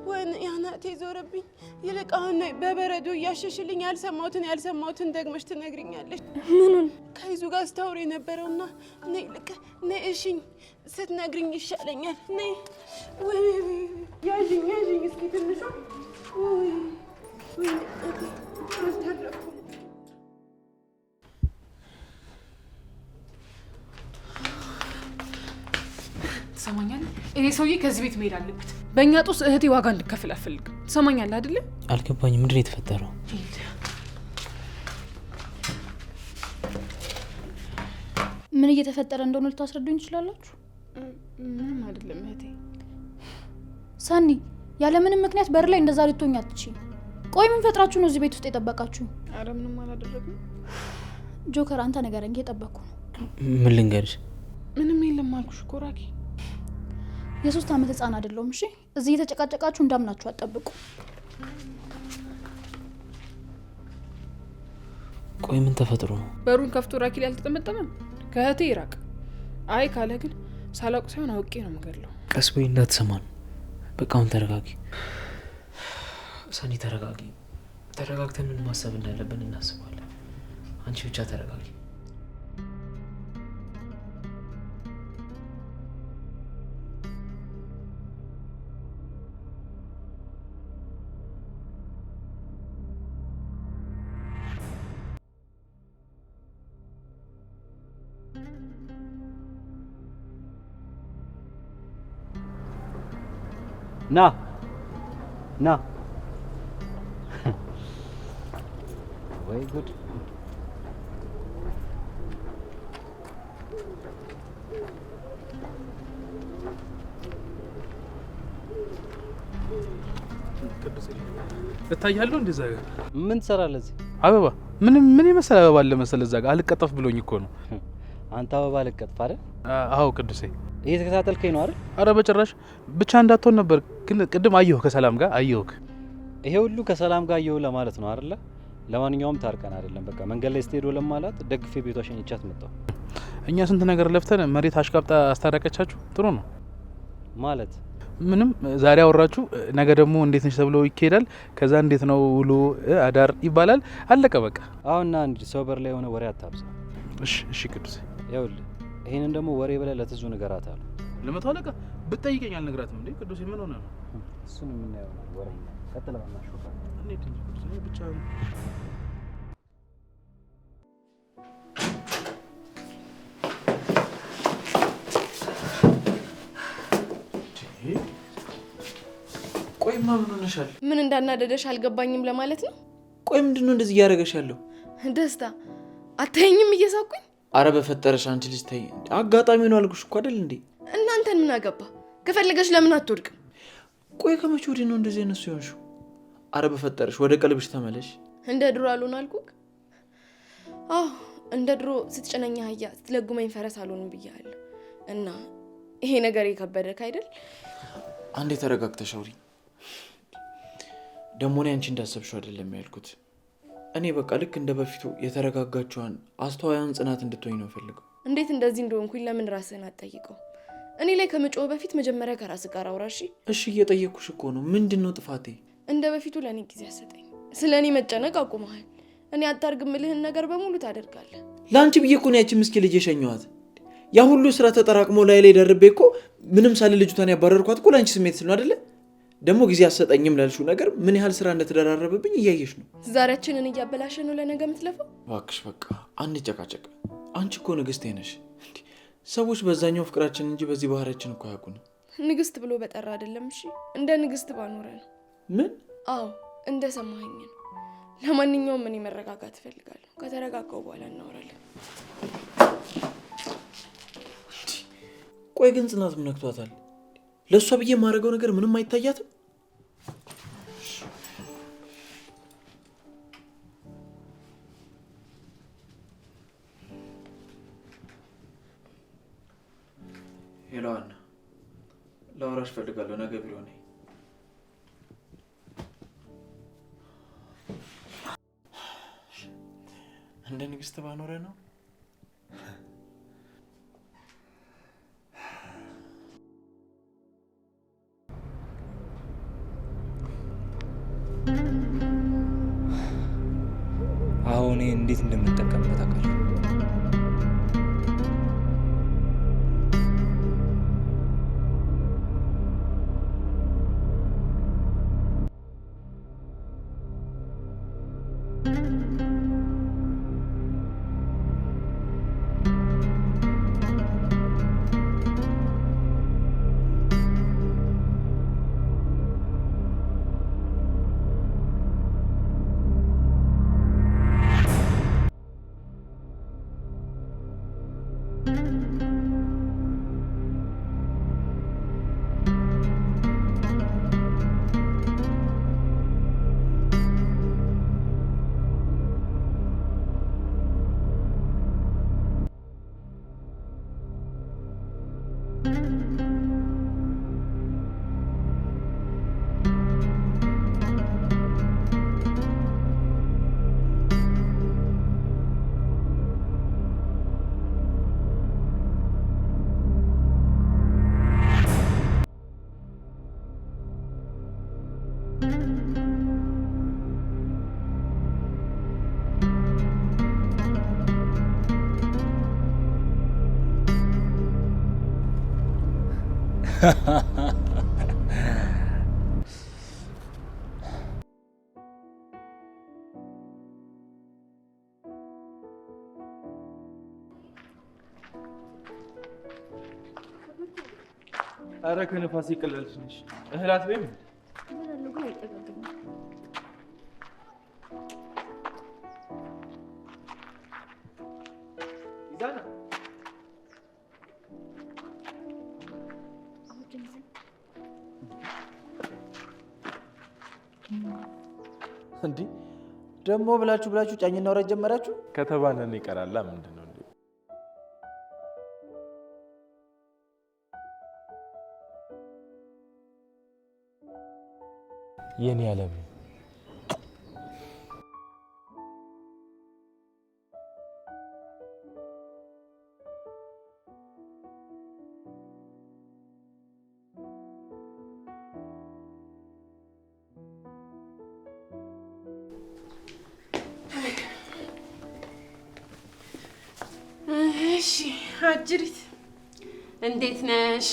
ወይኔ አናቴ ዞረብኝ። ይልቅ አሁን በበረዶ እያሸሽልኝ ያልሰማሁትን ደግመሽ ትነግሪኛለሽ። ምኑን? ከይዙ ጋር ስታወሪ የነበረውና ነይ ልክ ነይ እሽኝ ስትነግሪኝ ይሻለኛል። ነይ ወይ ያዥኝ እስኪ ትንሿ ወይ አልተረኩም። ትሰማኛለህ? እኔ ሰውዬ ከዚህ ቤት መሄድ አለበት። በእኛ ጦስ እህቴ ዋጋ እንድከፍል አልፈልግም። ትሰማኛለህ አይደለ? አልገባኝም። ምንድን ነው የተፈጠረው? ምን እየተፈጠረ እንደሆነ ልታስረዱኝ ትችላላችሁ? ምንም አይደለም እህቴ። ሳኒ፣ ያለ ምንም ምክንያት በር ላይ እንደዛ ልትሆኝ አትችይም። ቆይ ምን ፈጥራችሁ ነው እዚህ ቤት ውስጥ የጠበቃችሁ? አረ ምንም አላደረግንም። ጆከር፣ አንተ ንገረኝ፣ እየጠበቅኩ ነው። ምን ልንገርሽ? ምንም የለም አልኩሽ እኮ ራኪ። የ3 ዓመት ህፃን አይደለሁም። እሺ፣ እዚህ እየተጨቃጨቃችሁ እንዳምናችሁ አትጠብቁ። ቆይ ምን ተፈጥሮ ነው? በሩን ከፍቶ ራኪ ላይ አልተጠመጠመም። ከእህቴ ይራቅ። አይ ካለ ግን ሳላውቅ ሳይሆን አውቄ ነው የምገድለው። ቀስ በይ እንዳትሰማን። በቃ አሁን ተረጋጊ ሰኒ፣ ተረጋጊ። ተረጋግተን ምን ማሰብ እንዳለብን እናስባለን። አንቺ ብቻ ተረጋጊ። ና ና ወይ ጉድ! እታያለሁ እንደዛ ጋር ምን ትሰራለህ እዚህ? አበባ ምን የመሰለ አበባ አለ መሰለህ እዛ ጋር። አልቀጠፍ ብሎኝ እኮ ነው። አንተ አበባ ልቀጥፍ አይደል? አዎ ቅዱሴ፣ እየተከታተልከኝ ነው አይደል? አረ በጭራሽ ብቻ እንዳትሆን ነበር። ግን ቅድም አየሁ ከሰላም ጋር አየሁክ። ይሄ ሁሉ ከሰላም ጋር አየሁ ለማለት ነው አይደለ? ለማንኛውም ታርቀን አይደለም። በቃ መንገድ ላይ ስትሄዱ ለማላት ደግፌ ቤቷ ሸኝቻት መጣሁ። እኛ ስንት ነገር ለፍተን መሬት አሽቃብጣ አስታረቀቻችሁ። ጥሩ ነው ማለት ምንም። ዛሬ አወራችሁ፣ ነገ ደግሞ እንዴት ነሽ ተብሎ ይካሄዳል። ከዛ እንዴት ነው ውሎ አዳር ይባላል። አለቀ በቃ። አሁንና እንዴ ሰው በር ላይ የሆነ ወሬ አታብዛ። እሺ ቅዱሴ። ይኸውልህ ይሄንን ደግሞ ወሬ ብለህ ለትዙ ንገራት አሉ። ለመቶ አለቃ ብትጠይቀኝ አልነግራትም እንዴ? ቅዱስ ምን ሆነ ነው? እሱን የምናየው ነው። ወሬኛ ቀጥለ ማናሾፋ እንዴት ነው ብቻ ቆይማ ምን ሆነሻል? ምን እንዳናደደሽ አልገባኝም ለማለት ነው። ቆይ ምንድነው እንደዚህ እያደረገሽ ያለው? ደስታ አታየኝም እየሳኩኝ? አረ በፈጠረሽ አንቺ ልጅ ተይ። አጋጣሚ ነው አልኩሽ እኮ አይደል እንዴ? እናንተን ምን አገባ? ከፈለገሽ ለምን አትወድቅም? ቆይ ከመቼ ወዲህ ነው እንደዚህ እነሱ ይሆንሽው? አረ በፈጠረሽ ወደ ቀልብሽ ተመለሽ። እንደ ድሮ አልሆን አልኩክ? አዎ እንደ ድሮ ስትጨነኛ አህያ ስትለጉመኝ ፈረስ አልሆንም ብያለሁ። እና ይሄ ነገር የከበደክ አይደል? አንዴ ተረጋግተሽ አውሪ። ደሞ እኔ አንቺ እንዳሰብሽው አይደለም ያልኩት። እኔ በቃ ልክ እንደ በፊቱ የተረጋጋችዋን አስተዋያን ጽናት እንድትሆኝ ነው ፈልገው። እንዴት እንደዚህ እንደሆንኩኝ ለምን ራስህን አትጠይቀው? እኔ ላይ ከመጮህ በፊት መጀመሪያ ከራስህ ጋር አውራ። እሺ እየጠየቅኩሽ እኮ ነው። ምንድነው ጥፋቴ? እንደ በፊቱ ለእኔ ጊዜ አሰጠኝ። ስለ እኔ መጨነቅ አቁመሃል። እኔ አታርግምልህን ነገር በሙሉ ታደርጋለህ። ለአንቺ ብዬ እኮ ነው ያቺ ምስኪን ልጅ የሸኘኋት። ያ ሁሉ ስራ ተጠራቅሞ ላይ ደርቤ እኮ ምንም ሳለ ልጅቷን ያባረርኳት እኮ ለአንቺ ስሜት ስለ ነው አይደለ? ደግሞ ጊዜ አሰጠኝም ላልሽው ነገር ምን ያህል ስራ እንደተደራረበብኝ እያየሽ ነው። ዛሬያችንን እያበላሸ ነው ለነገ የምትለፈው። እባክሽ በቃ አንጨቃጨቅ። አንቺ እኮ ንግስቴ ነሽ። ሰዎች በዛኛው ፍቅራችን እንጂ በዚህ ባህሪያችን እኮ አያውቁንም። ንግስት ብሎ በጠራ አይደለም። እሺ እንደ ንግስት ባኖረ ነው። ምን? አዎ እንደ ሰማኸኝ ነው። ለማንኛውም እኔ መረጋጋት እፈልጋለሁ። ከተረጋጋው በኋላ እናወራለን። ቆይ ግን ጽናት ምን ነክቷታል? ለእሷ ብዬ የማደርገው ነገር ምንም አይታያትም? ሄሎ አና፣ ላወራሽ እፈልጋለሁ። ነገ ቢሮ ነኝ። እንደ ንግስት ባኖረ ነው። አሁን እንዴት እንደምንጠቀምበት አውቃለሁ። አረ ከነፋስ ይቀላልሽ ነሽ እህላት በይም ይዛና እንዴ ደግሞ ብላችሁ ጫኝና ወረድ ጀመራችሁ? ከተባነን ይቀራላ ምንድነው? የኔ ዓለም እሺ አጅሪት እንዴት ነሽ?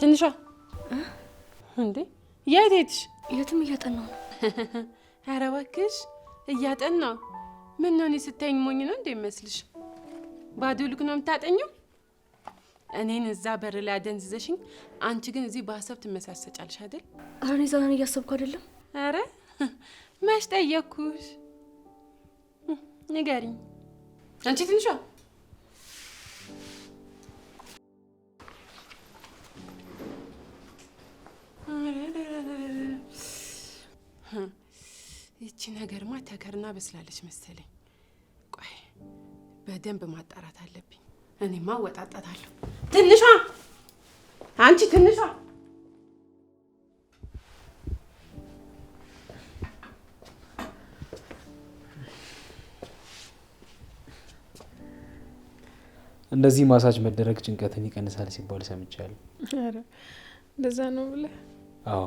ትንሿ እንዴ የት ሄድሽ? የትም እያጠናው ነው። ኧረ እባክሽ እያጠናው። ምን ነው እኔ ስታይኝ ሞኝ ነው እንደ ይመስልሽ? ባዶ ልክ ነው የምታጠኘው? እኔን እዛ በር ላይ አደንዝዘሽኝ፣ አንቺ ግን እዚህ በሀሳብ ትመሳሰጫለሽ አይደል? ኧረ እኔ ዛናን እያሰብኩ አይደለም። ኧረ መች ጠየቅኩሽ? ንገሪኝ አንቺ ትንሿ። ይቺ ነገርማ ተከርና በስላለች መሰለኝ። ቆይ በደንብ ማጣራት አለብኝ። እኔማ ወጣጣታለሁ። ትንሿ አንቺ ትንሿ እንደዚህ ማሳጅ መደረግ ጭንቀትን ይቀንሳል ሲባል ሰምቻለሁ። ኧረ እንደዛ ነው ብለህ? አዎ።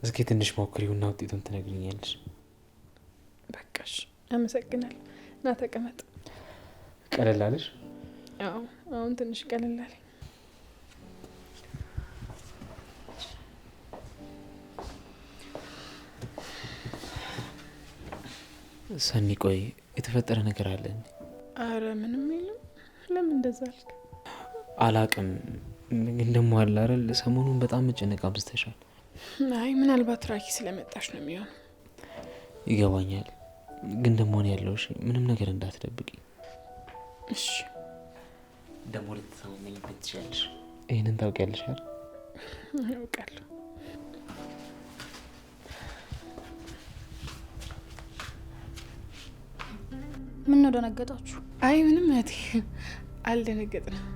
እስኪ ትንሽ ሞክሪውና ውጤቱን ትነግሪኛለሽ። በቃሽ፣ አመሰግናለሁ። ና ተቀመጥ። ቀለል አለሽ? አዎ፣ አሁን ትንሽ ቀለል አለኝ። ሰኒ፣ ቆይ የተፈጠረ ነገር አለ? አረ ምንም የለም። ለምን እንደዛ አልክ? አላቅም፣ ግን ደሞ አለ አይደል፣ ሰሞኑን በጣም መጨነቅ አብዝተሻል። አይ ምናልባት ራኪ ስለመጣሽ ነው የሚሆነው። ይገባኛል፣ ግን ደሞ ነው ያለውሽ። ምንም ነገር እንዳትደብቂ እሺ? ደሞ ልትተማመኝ ትችያለሽ። ይሄንን ታውቂያለሽ አይደል? አውቃለሁ። ምን ነው ደነገጣችሁ? አይ ምንም እህቴ፣ አልደነገጥንም።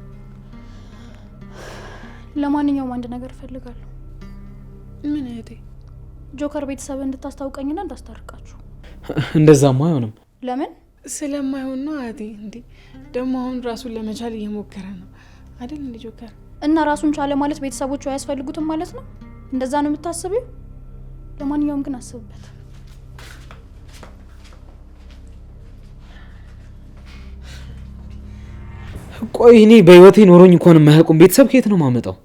ለማንኛውም አንድ ነገር እፈልጋለሁ። ምን እህቴ? ጆከር ቤተሰብ እንድታስታውቀኝና እንዳስታርቃችሁ። እንደዛማ አይሆንም። ለምን? ስለማይሆን ነው እህቴ። እንዴ ደግሞ አሁን ራሱን ለመቻል እየሞከረ ነው አይደል እንዴ ጆከር? እና ራሱን ቻለ ማለት ቤተሰቦቹ አያስፈልጉትም ማለት ነው? እንደዛ ነው የምታስቢው? ለማንኛውም ግን አስብበት። ቆይ እኔ በህይወቴ ኖሮኝ እንኳን የማያውቁም ቤተሰብ ከየት ነው ማመጣው?